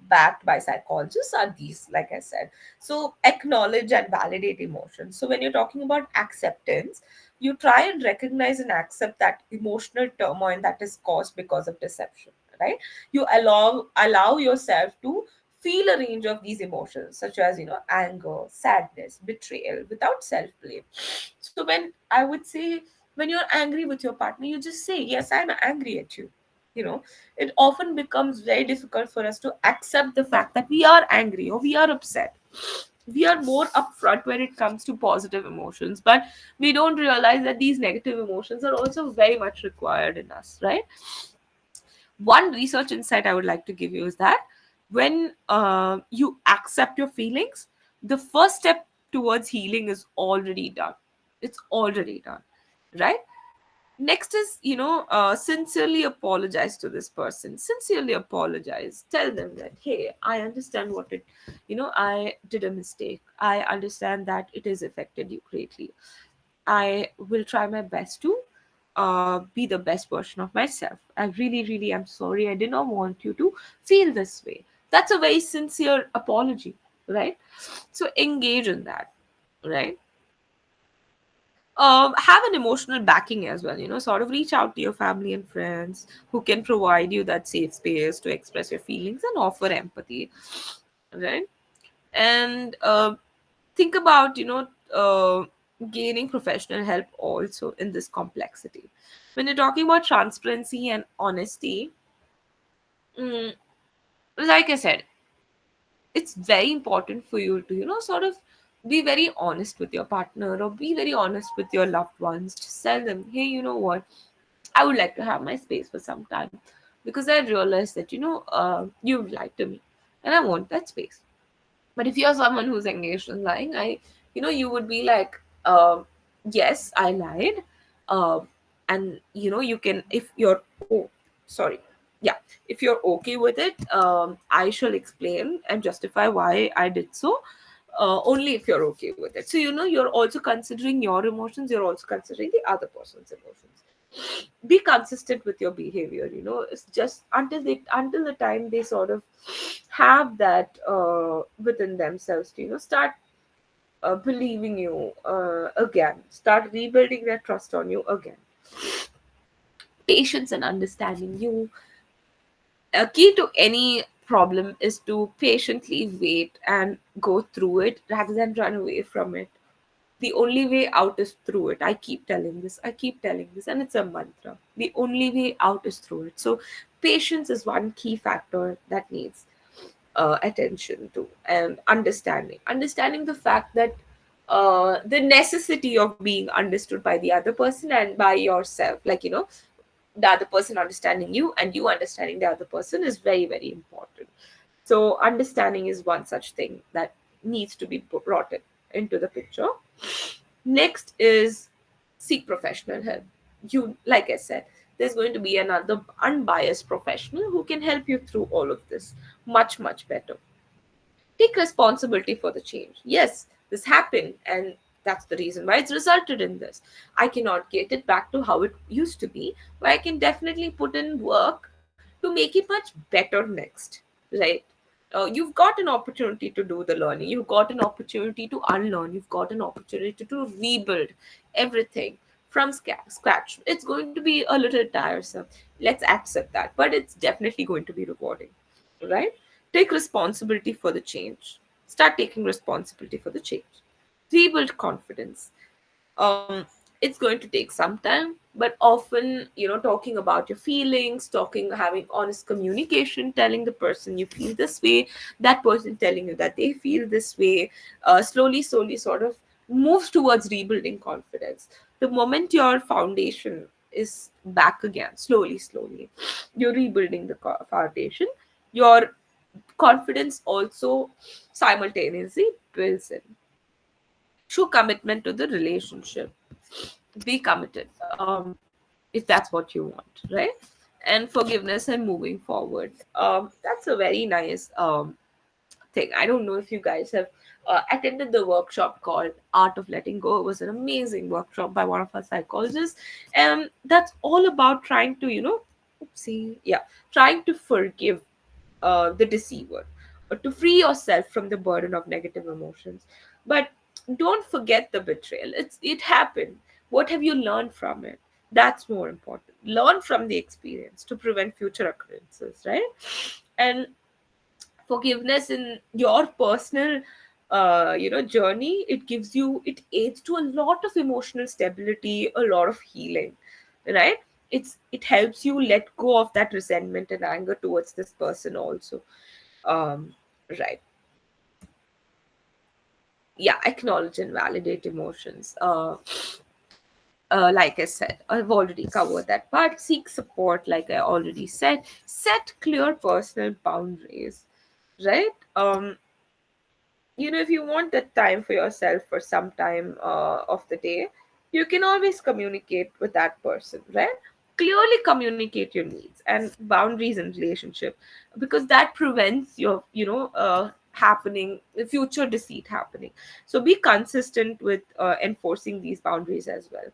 backed by psychologists are these, like I said. So acknowledge and validate emotions. So when you're talking about acceptance, you try and recognize and accept that emotional turmoil that is caused because of deception, right? You allow yourself to feel a range of these emotions, such as anger, sadness, betrayal, without self blame. So when I would say, when you're angry with your partner, you just say, yes, I'm angry at you. you know it often becomes very difficult for us to accept the fact that we are angry or we are upset. We are more upfront when it comes to positive emotions, but we don't realize that these negative emotions are also very much required in us, right? One research insight I would like to give you is that when you accept your feelings, the first step towards healing is already done. It's already done, right? Next is, sincerely apologize to this person. Sincerely apologize. Tell them that, hey, I understand I did a mistake. I understand that it has affected you greatly. I will try my best to be the best version of myself. I really, really am sorry. I did not want you to feel this way. That's a very sincere apology, right? So engage in that, right? Have an emotional backing as well, sort of reach out to your family and friends who can provide you that safe space to express your feelings and offer empathy, right? And think about, gaining professional help also in this complexity. When you're talking about transparency and honesty, mm, like I said, it's very important for you to, sort of be very honest with your partner or be very honest with your loved ones. Just tell them, hey, you know what, I would like to have my space for some time because I realized that, you've lied to me and I want that space. But if you're someone who's engaged in lying, you would be like, yes, I lied. And, you can, if you're, oh, sorry. Yeah. If you're okay with it, I shall explain and justify why I did so. Only if you're okay with it. So, you're also considering your emotions, you're also considering the other person's emotions. Be consistent with your behavior. It's just until the time they sort of have that within themselves to start believing you again, start rebuilding their trust on you again. Patience and understanding. You A key to any problem is to patiently wait and go through it rather than run away from it. The only way out is through it. I keep telling this, and it's a mantra. The only way out is through it. So patience is one key factor that needs attention to, and understanding the fact that the necessity of being understood by the other person and by yourself, like, the other person understanding you and you understanding the other person is very, very important. So understanding is one such thing that needs to be brought into the picture. Next is seek professional help. You, like I said, there's going to be another unbiased professional who can help you through all of this much, much better. Take responsibility for the change. Yes, this happened, and that's the reason why it's resulted in this. I cannot get it back to how it used to be, but I can definitely put in work to make it much better next, right? You've got an opportunity to do the learning, you've got an opportunity to unlearn, you've got an opportunity to rebuild everything from scratch. It's going to be a little tiresome, let's accept that, but it's definitely going to be rewarding, right? Take responsibility for the change. Start taking responsibility for the change. Rebuild confidence. um it's going to take some time, but often, talking about your feelings, talking, having honest communication, telling the person you feel this way, that person telling you that they feel this way, slowly sort of moves towards rebuilding confidence. The moment your foundation is back again, slowly you're rebuilding the foundation, your confidence also simultaneously builds in. Show commitment to the relationship. Be committed, if that's what you want, right? And forgiveness and moving forward. That's a very nice thing. I don't know if you guys have attended the workshop called Art of Letting Go. It was an amazing workshop by one of our psychologists, and that's all about trying to, oopsie, yeah, trying to forgive the deceiver, or to free yourself from the burden of negative emotions. But don't forget the betrayal. It happened. What have you learned from it? That's more important. Learn from the experience to prevent future occurrences, right? And forgiveness in your personal journey, it gives you, it aids to a lot of emotional stability, a lot of healing, right? It helps you let go of that resentment and anger towards this person also. um right. Yeah, acknowledge and validate emotions. Like I said, I've already covered that part. Seek support, like I already said. Set clear personal boundaries, right? If you want that time for yourself for some time of the day, you can always communicate with that person, right? Clearly communicate your needs and boundaries in relationship, because that prevents your, happening, future deceit happening. So be consistent with enforcing these boundaries as well.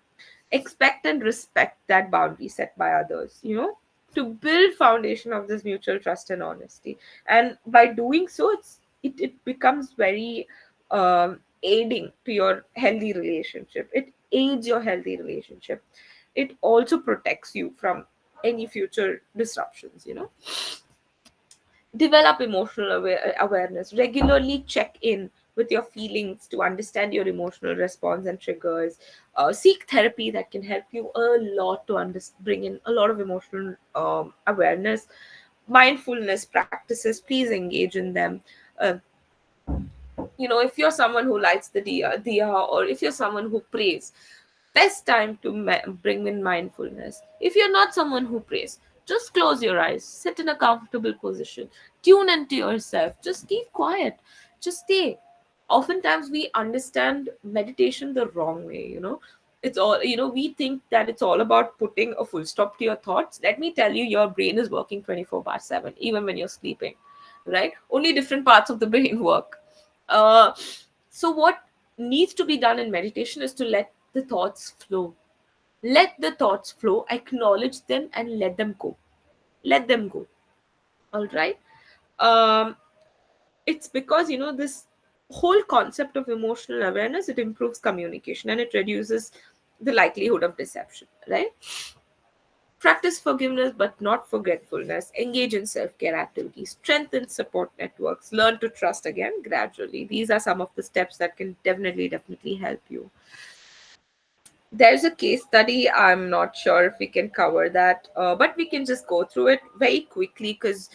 Expect and respect that boundary set by others, to build foundation of this mutual trust and honesty. And by doing so, it becomes very aiding to your healthy relationship. It aids your healthy relationship. It also protects you from any future disruptions. Develop emotional awareness. Regularly check in with your feelings to understand your emotional response and triggers. Seek therapy that can help you a lot to bring in a lot of emotional awareness. Mindfulness practices, please engage in them. uh, if you're someone who lights the diya, or if you're someone who prays, best time to bring in mindfulness. If you're not someone who prays, just close your eyes, sit in a comfortable position, tune into yourself, just keep quiet, just stay. Oftentimes we understand meditation the wrong way. It's all, we think that it's all about putting a full stop to your thoughts. Let me tell you, your brain is working 24 by 7 even when you're sleeping, right? Only different parts of the brain work. uh, so what needs to be done in meditation is to let the thoughts flow. Let the thoughts flow, acknowledge them, and let them go. Let them go. All right. um it's because, this whole concept of emotional awareness, it improves communication and it reduces the likelihood of deception, right? Practice forgiveness but not forgetfulness. Engage in self-care activities. Strengthen support networks. Learn to trust again gradually. These are some of the steps that can definitely help you. There's a case study. I'm not sure if we can cover that, but we can just go through it very quickly because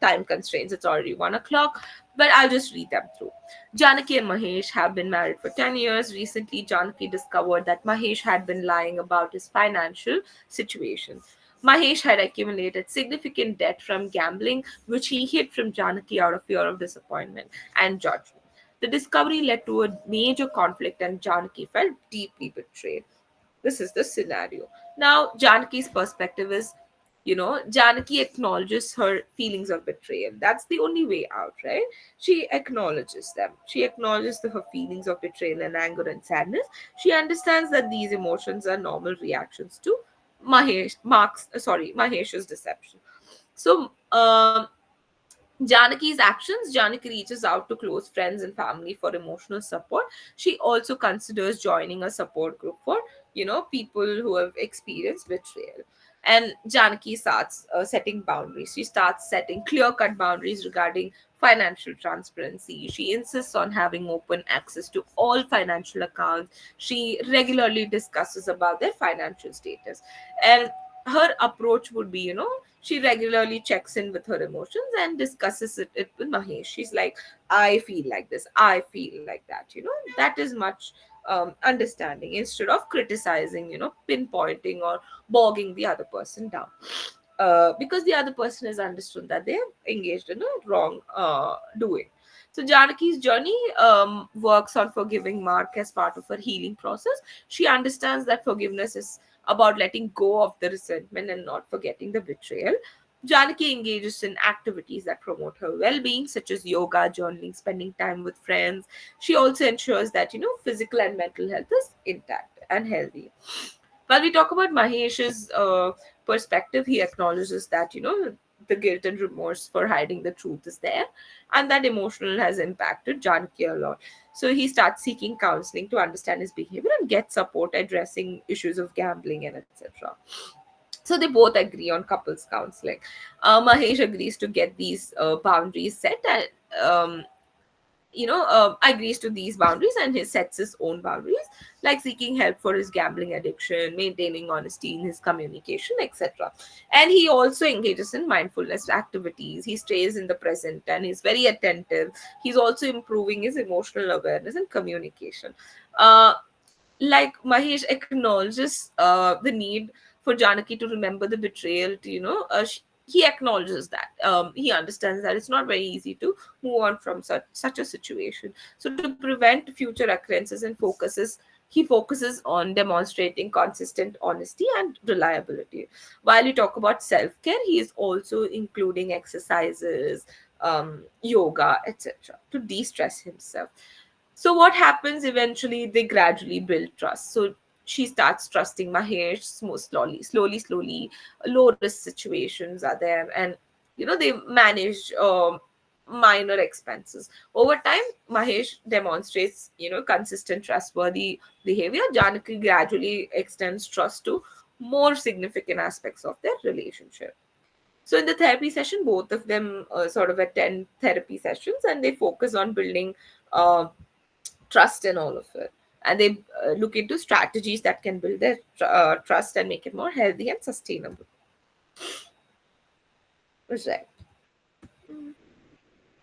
time constraints. It's already 1 o'clock, but I'll just read them through. Janaki and Mahesh have been married for 10 years. Recently, Janaki discovered that Mahesh had been lying about his financial situation. Mahesh had accumulated significant debt from gambling, which he hid from Janaki out of fear of disappointment and judgment. The discovery led to a major conflict, and Janaki felt deeply betrayed. This is the scenario. Now, Janaki's perspective is, Janaki acknowledges her feelings of betrayal. That's the only way out, right? She acknowledges them. She acknowledges her feelings of betrayal and anger and sadness. She understands that these emotions are normal reactions to Mahesh's deception. So, Janaki's actions, Janaki reaches out to close friends and family for emotional support. She also considers joining a support group for, people who have experienced betrayal. And Janaki starts setting boundaries. She starts setting clear cut boundaries regarding financial transparency. She insists on having open access to all financial accounts. She regularly discusses about their financial status. And her approach would be, she regularly checks in with her emotions and discusses it with Mahesh. She's like, I feel like this, I feel like that, that is much understanding instead of criticizing, pinpointing or bogging the other person down. Because the other person has understood that they have engaged in a wrong doing. So Janaki's journey works on forgiving Mark as part of her healing process. She understands that forgiveness is about letting go of the resentment and not forgetting the betrayal. Janaki engages in activities that promote her well-being, such as yoga, journaling, spending time with friends. She also ensures that physical and mental health is intact and healthy. While we talk about Mahesh's perspective, he acknowledges that the guilt and remorse for hiding the truth is there, and that emotional has impacted Janaki a lot. So he starts seeking counseling to understand his behavior and get support addressing issues of gambling and etc. So they both agree on couples counseling. Mahesh agrees to get these boundaries set, and agrees to these boundaries, and he sets his own boundaries, like seeking help for his gambling addiction, maintaining honesty in his communication, etc. And he also engages in mindfulness activities. He stays in the present and he's very attentive. He's also improving his emotional awareness and communication. uh, like Mahesh acknowledges the need for Janaki to remember the betrayal, to he acknowledges that he understands that it's not very easy to move on from such a situation. So to prevent future occurrences he focuses on demonstrating consistent honesty and reliability. While you talk about self-care, he is also including exercises, yoga, etc., to de-stress himself. So what happens eventually? They gradually build trust. So she starts trusting Mahesh slowly. Low risk situations are there, and they manage minor expenses. Over time, Mahesh demonstrates consistent, trustworthy behavior. Janaki gradually extends trust to more significant aspects of their relationship. So in the therapy session, both of them sort of attend therapy sessions, and they focus on building uh, trust in all of it. And they look into strategies that can build their trust and make it more healthy and sustainable. Right.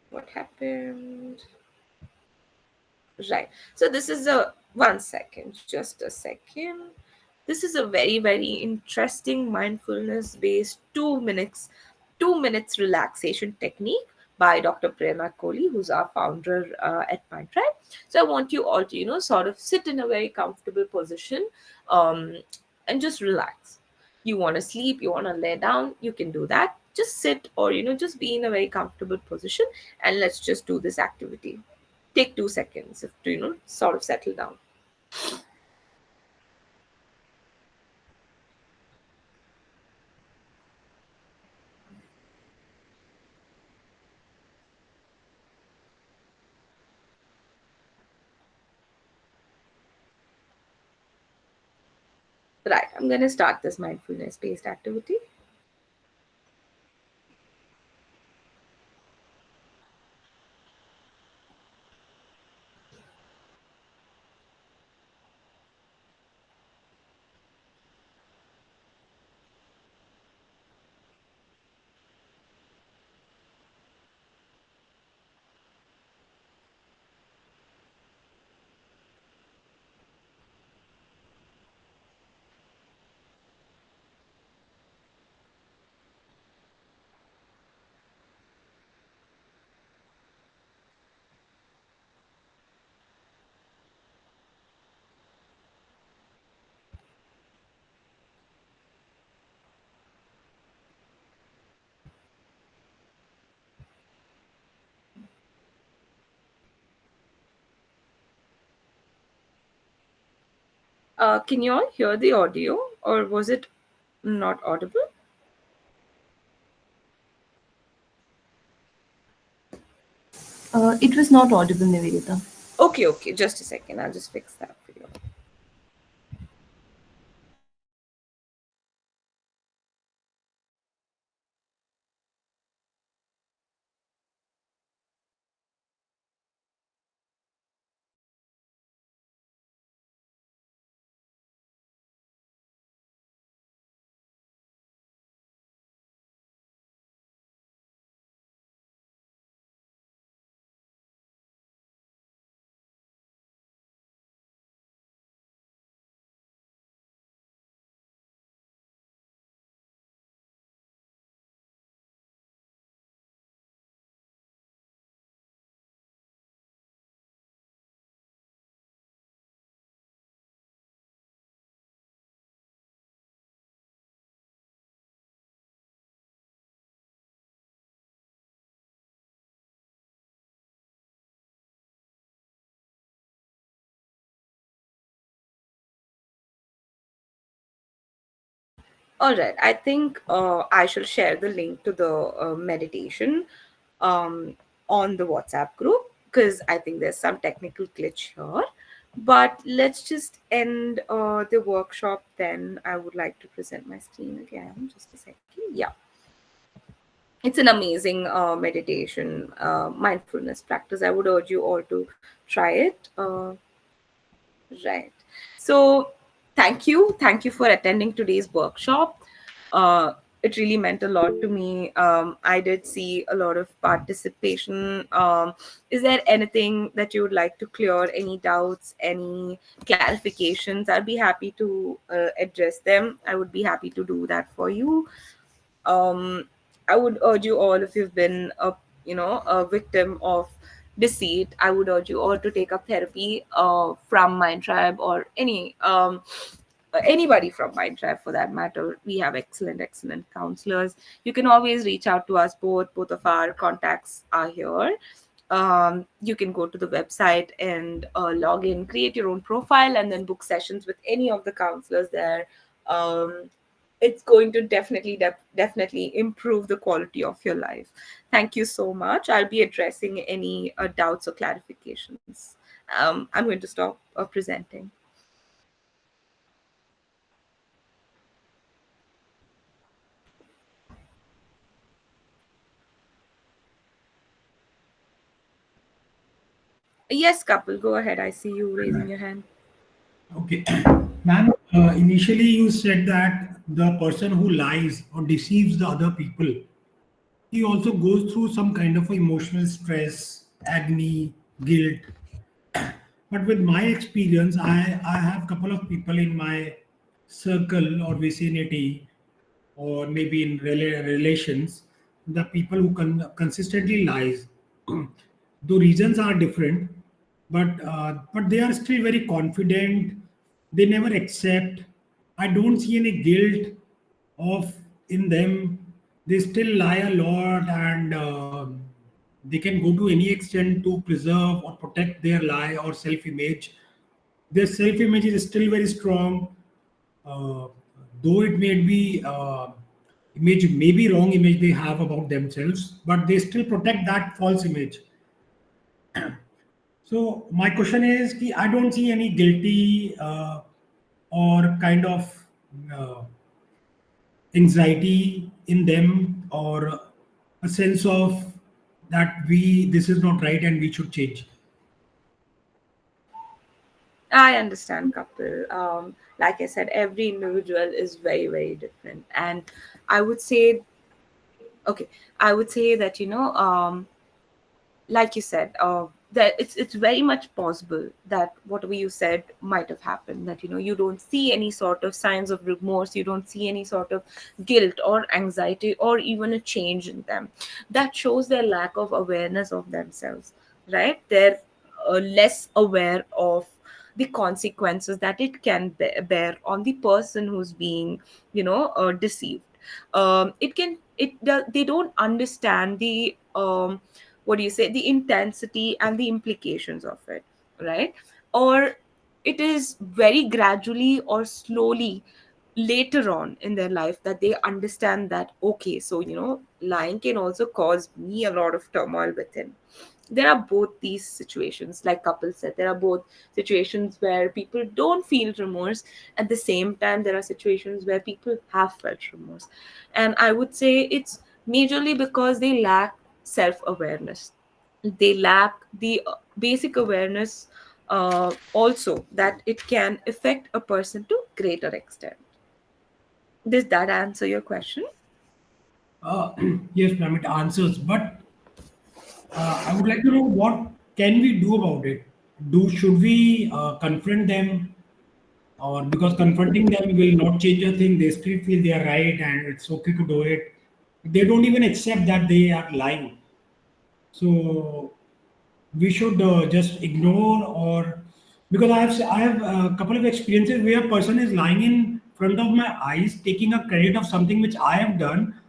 What happened? Right. So this is a 1 second, just a second. This is a very, very interesting mindfulness based 2 minutes relaxation technique by Dr. Prerna Kohli, who's our founder at MindTribe. So I want you all to, sort of sit in a very comfortable position, um, and just relax. You want to sleep, you want to lay down, you can do that. Just sit, or, just be in a very comfortable position, and let's just do this activity. Take 2 seconds to sort of settle down. Right, I'm going to start this mindfulness based activity. Can you all hear the audio, or was it not audible? It was not audible, Nivedita. Okay, okay, just a second. I'll just fix that for you. All right. I think I shall share the link to the meditation um, on the WhatsApp group, because I think there's some technical glitch here. But let's just end the workshop then. I would like to present my screen again. Just a second. Yeah. It's an amazing meditation, mindfulness practice. I would urge you all to try it. Right. So, thank you for attending today's workshop. It really meant a lot to me. I did see a lot of participation. Is there anything that you would like to clear? Any doubts? Any clarifications? I'd be happy to address them. I would be happy to do that for you. um, I would urge you all, if you've been a victim of deceit, I would urge you all to take up therapy from MindTribe, or anybody from MindTribe for that matter. We have excellent counselors. You can always reach out to us. Both of our contacts are here. You can go to the website and log in, create your own profile, and then book sessions with any of the counselors there. It's going to definitely improve the quality of your life. Thank you so much. I'll be addressing any doubts or clarifications. I'm going to stop presenting. Yes, couple, go ahead. I see you raising your hand. Okay. Ma'am, initially you said that the person who lies or deceives the other people, he also goes through some kind of emotional stress, agony, guilt. But with my experience, I have a couple of people in my circle or vicinity, or maybe in relations, the people who consistently lies. The reasons are different, but they are still very confident. They never accept. I don't see any guilt of in them. They still lie a lot, and they can go to any extent to preserve or protect their lie or self-image. Their self-image is still very strong, uh, though it may be image, maybe wrong image they have about themselves, but they still protect that false image. So my question is, ki I don't see any guilty or kind of uh, anxiety in them, or a sense of that we this is not right and we should change. I understand, couple. Like I said, every individual is very different, and I would say, okay, I would say that like you said, that it's very much possible that whatever you said might have happened. That you don't see any sort of signs of remorse, you don't see any sort of guilt or anxiety or even a change in them. That shows their lack of awareness of themselves, right? They're less aware of the consequences that it can bear on the person who's being deceived. It can it does They don't understand the what do you say, the intensity and the implications of it, right? Or it is very gradually or slowly later on in their life that they understand that, okay, so lying can also cause me a lot of turmoil within. There are both these situations, like couples said, there are both situations where people don't feel remorse. At the same time, there are situations where people have felt remorse, and I would say it's majorly because they lack self-awareness. They lack the basic awareness, also that it can affect a person to greater extent. Does that answer your question? Uh, yes, ma'am, it answers. But I would like to know what can we do about it? Should we confront them, or because confronting them will not change a thing? They still feel they are right, and it's okay to do it. They don't even accept that they are lying. So we should just ignore, or because I have a couple of experiences where a person is lying in front of my eyes, taking a credit of something which I have done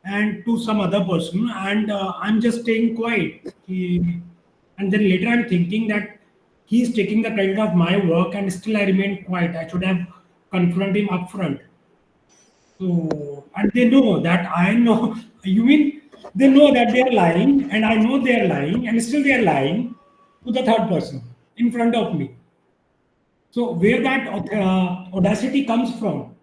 and to some other person, and I'm just staying quiet. And then later I'm thinking that he's taking the credit of my work, and still I remain quiet. I should have confronted him upfront. So, and they know that I know. You mean they know that they are lying, and I know they are lying, and still they are lying to the third person in front of me. So, where that audacity comes from?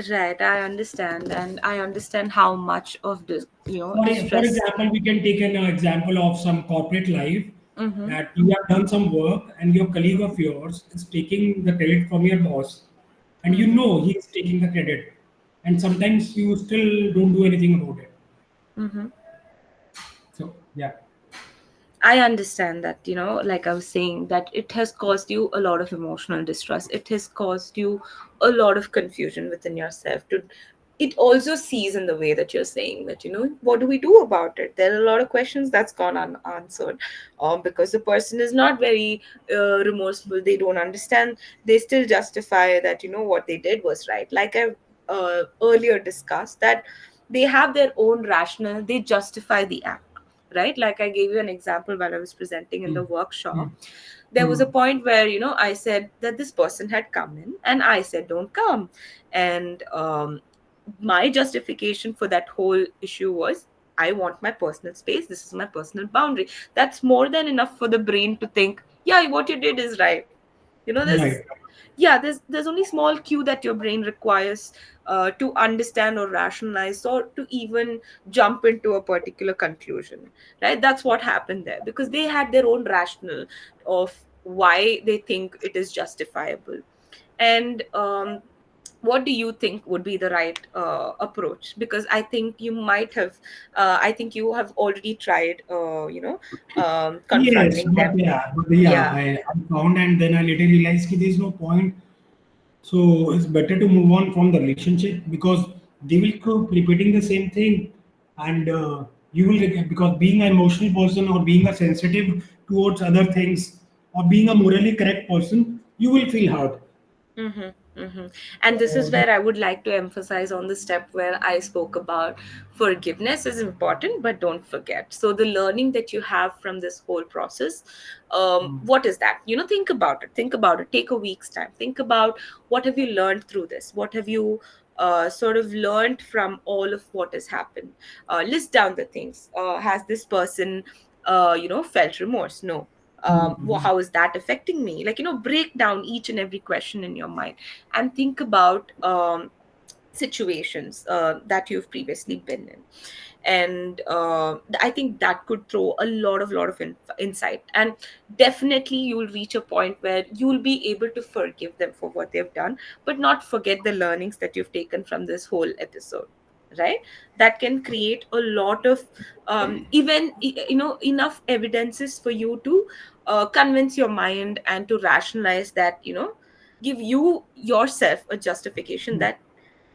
Right, I understand, and I understand how much of this, For distress. example, we can take an example of some corporate life, Mm-hmm. that you have done some work and your colleague of yours is taking the credit from your boss, and you know he is taking the credit, and sometimes you still don't do anything about it. Mm-hmm. So, yeah. I understand that, like I was saying, that it has caused you a lot of emotional distress. It has caused you a lot of confusion within yourself. It also sees in the way that you're saying that, what do we do about it? There are a lot of questions that's gone unanswered, because the person is not very remorseful. They don't understand. They still justify that, what they did was right. Like I earlier discussed, that they have their own rationale. They justify the act, right? Like I gave you an example while I was presenting in the Mm, workshop. mm, There was a mm. point where, I said that this person had come in, and I said, don't come. And my justification for that whole issue was, I want my personal space. This is my personal boundary. That's more than enough for the brain to think, yeah, what you did is right. This, Right. yeah, there's only small cue that your brain requires to understand or rationalize or to even jump into a particular conclusion, right? That's what happened there, because they had their own rationale of why they think it is justifiable. And what do you think would be the right approach? Because I think you might have I think you have already tried Yes, confronting them. but yeah, Yeah. I found, and then I later realized that there is no point. So it's better to move on from the relationship, because they will keep repeating the same thing, and you will because being an emotional person, or being a sensitive towards other things, or being a morally correct person, you will feel hurt. Mm-hmm, mm-hmm. And this is So that, where I would like to emphasize on the step where I spoke about forgiveness is important, but don't forget. So the learning that you have from this whole process, mm, what is that? Think about it. Think about it. Take a week's time. Think about what have you learned through this. What have you sort of learned from all of what has happened? List down the things. Has this person, felt remorse? No. mm, How is that affecting me? Like, break down each and every question in your mind and think about situations that you've previously been in. And I think that could throw a lot of insight, and definitely you'll reach a point where you'll be able to forgive them for what they've done, but not forget the learnings that you've taken from this whole episode, right? That can create a lot of even enough evidences for you to convince your mind and to rationalize that, give you yourself a justification mm, that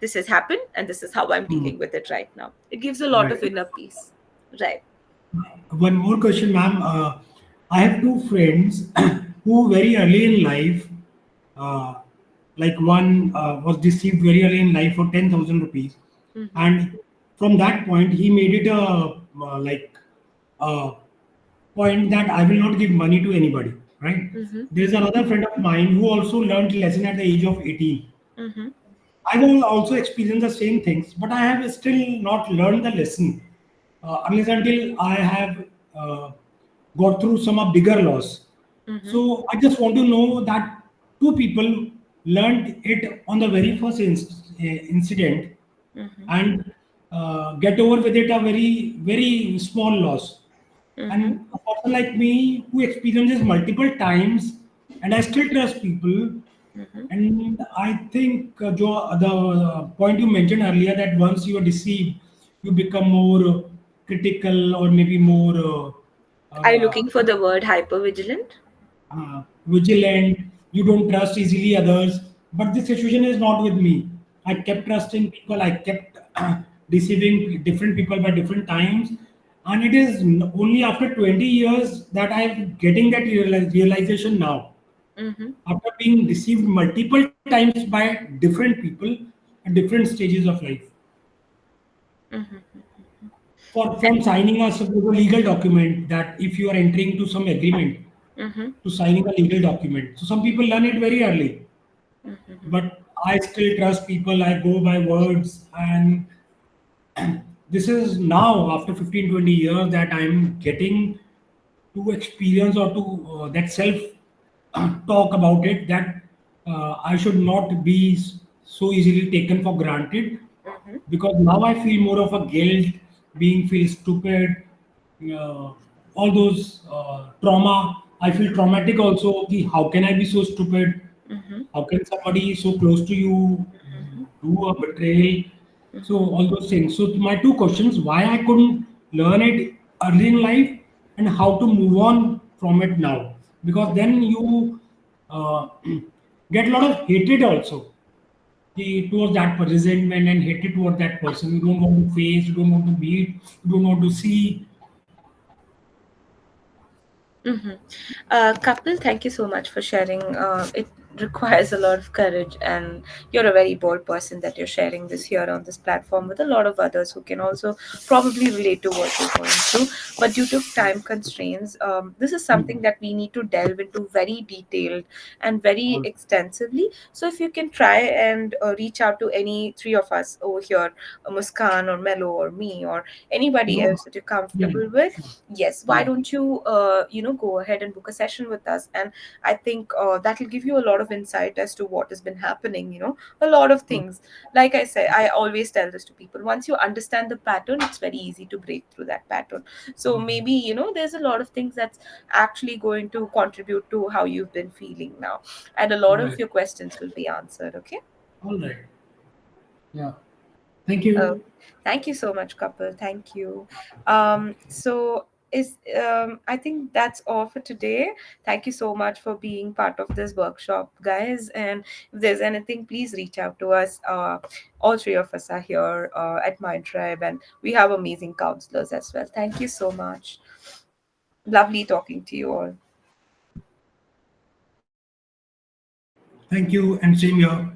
this has happened and this is how I'm mm. dealing with it right now. It gives a lot of Right. inner peace, right? One more question, ma'am. I have two friends who very early in life, uh, like one was deceived very early in life for 10,000 rupees, Mm-hmm. and from that point he made it a like a point that I will not give money to anybody. right? Mm-hmm. There's another friend of mine who also learned lesson at the age of 18. Mm-hmm. I will also experience the same things, but I have still not learned the lesson unless until I have uh, got through some bigger loss. Mm-hmm. So I just want to know that two people learned it on the very first incident Mm-hmm. and get over with it a very small loss. Mm-hmm. And a person like me who experiences multiple times and I still trust people, Mm-hmm. and I think, Joe, the point you mentioned earlier that once you are deceived, you become more critical or maybe more Are you uh, looking for the word hypervigilant? vigilant. You don't trust easily others. But this situation is not with me. I kept Mm-hmm. trusting people. I kept deceiving different people by different times. And it is only after 20 years that I'm getting that realization now, Mm-hmm. after being deceived multiple times by different people at different stages of life. Mm-hmm. For from signing a legal document, that if you are entering to some agreement, Mm-hmm. to signing a legal document. So some people learn it very early, Mm-hmm. but I still trust people. I go by words, and this is now after 15, 20 years that I'm getting to experience or to that self talk about it, that I should not be so easily taken for granted, Mm-hmm. because now I feel more of a guilt, being feel stupid, uh, all those trauma. I feel traumatic also. Ki, how can I be so stupid? Mm-hmm. How can somebody so close to you do a betrayal? So Mm-hmm. all those things. So my two questions: why I couldn't learn it early in life, and how to move on from it now? Because then you uh, get a lot of hatred also, towards that resentment and hatred towards that person. You don't want to face, you don't want to meet, you don't want to see. Mm-hmm. Kapil, thank you so much for sharing. It requires a lot of courage, and you're a very bold person that you're sharing this here on this platform with a lot of others who can also probably relate to what you're going through. But due to time constraints, this is something Hmm. that we need to delve into very detailed and very All, extensively. So if you can try and reach out to any three of us over here, Muskan or Mello or me or anybody no, else that you're yeah, comfortable with, sure. yes, why Yeah, don't you go ahead and book a session with us, and I think that'll give you a lot of insight as to what has been happening, a lot of all, things. Like I say, I always tell this to people: once you understand the pattern, it's very easy to break through that pattern. So maybe there's a lot of things that's actually going to contribute to how you've been feeling now, and a lot all of right, your questions will be answered. Okay. all right. Yeah. Thank Oh, you. thank you so much, couple. Thank you. So is I think that's all for today. Thank you so much for being part of this workshop, guys. And if there's anything, please reach out to us. All three of us are here at MindTribe, and we have amazing counselors as well. Thank you so much. Lovely talking to you all. Thank you, and same here.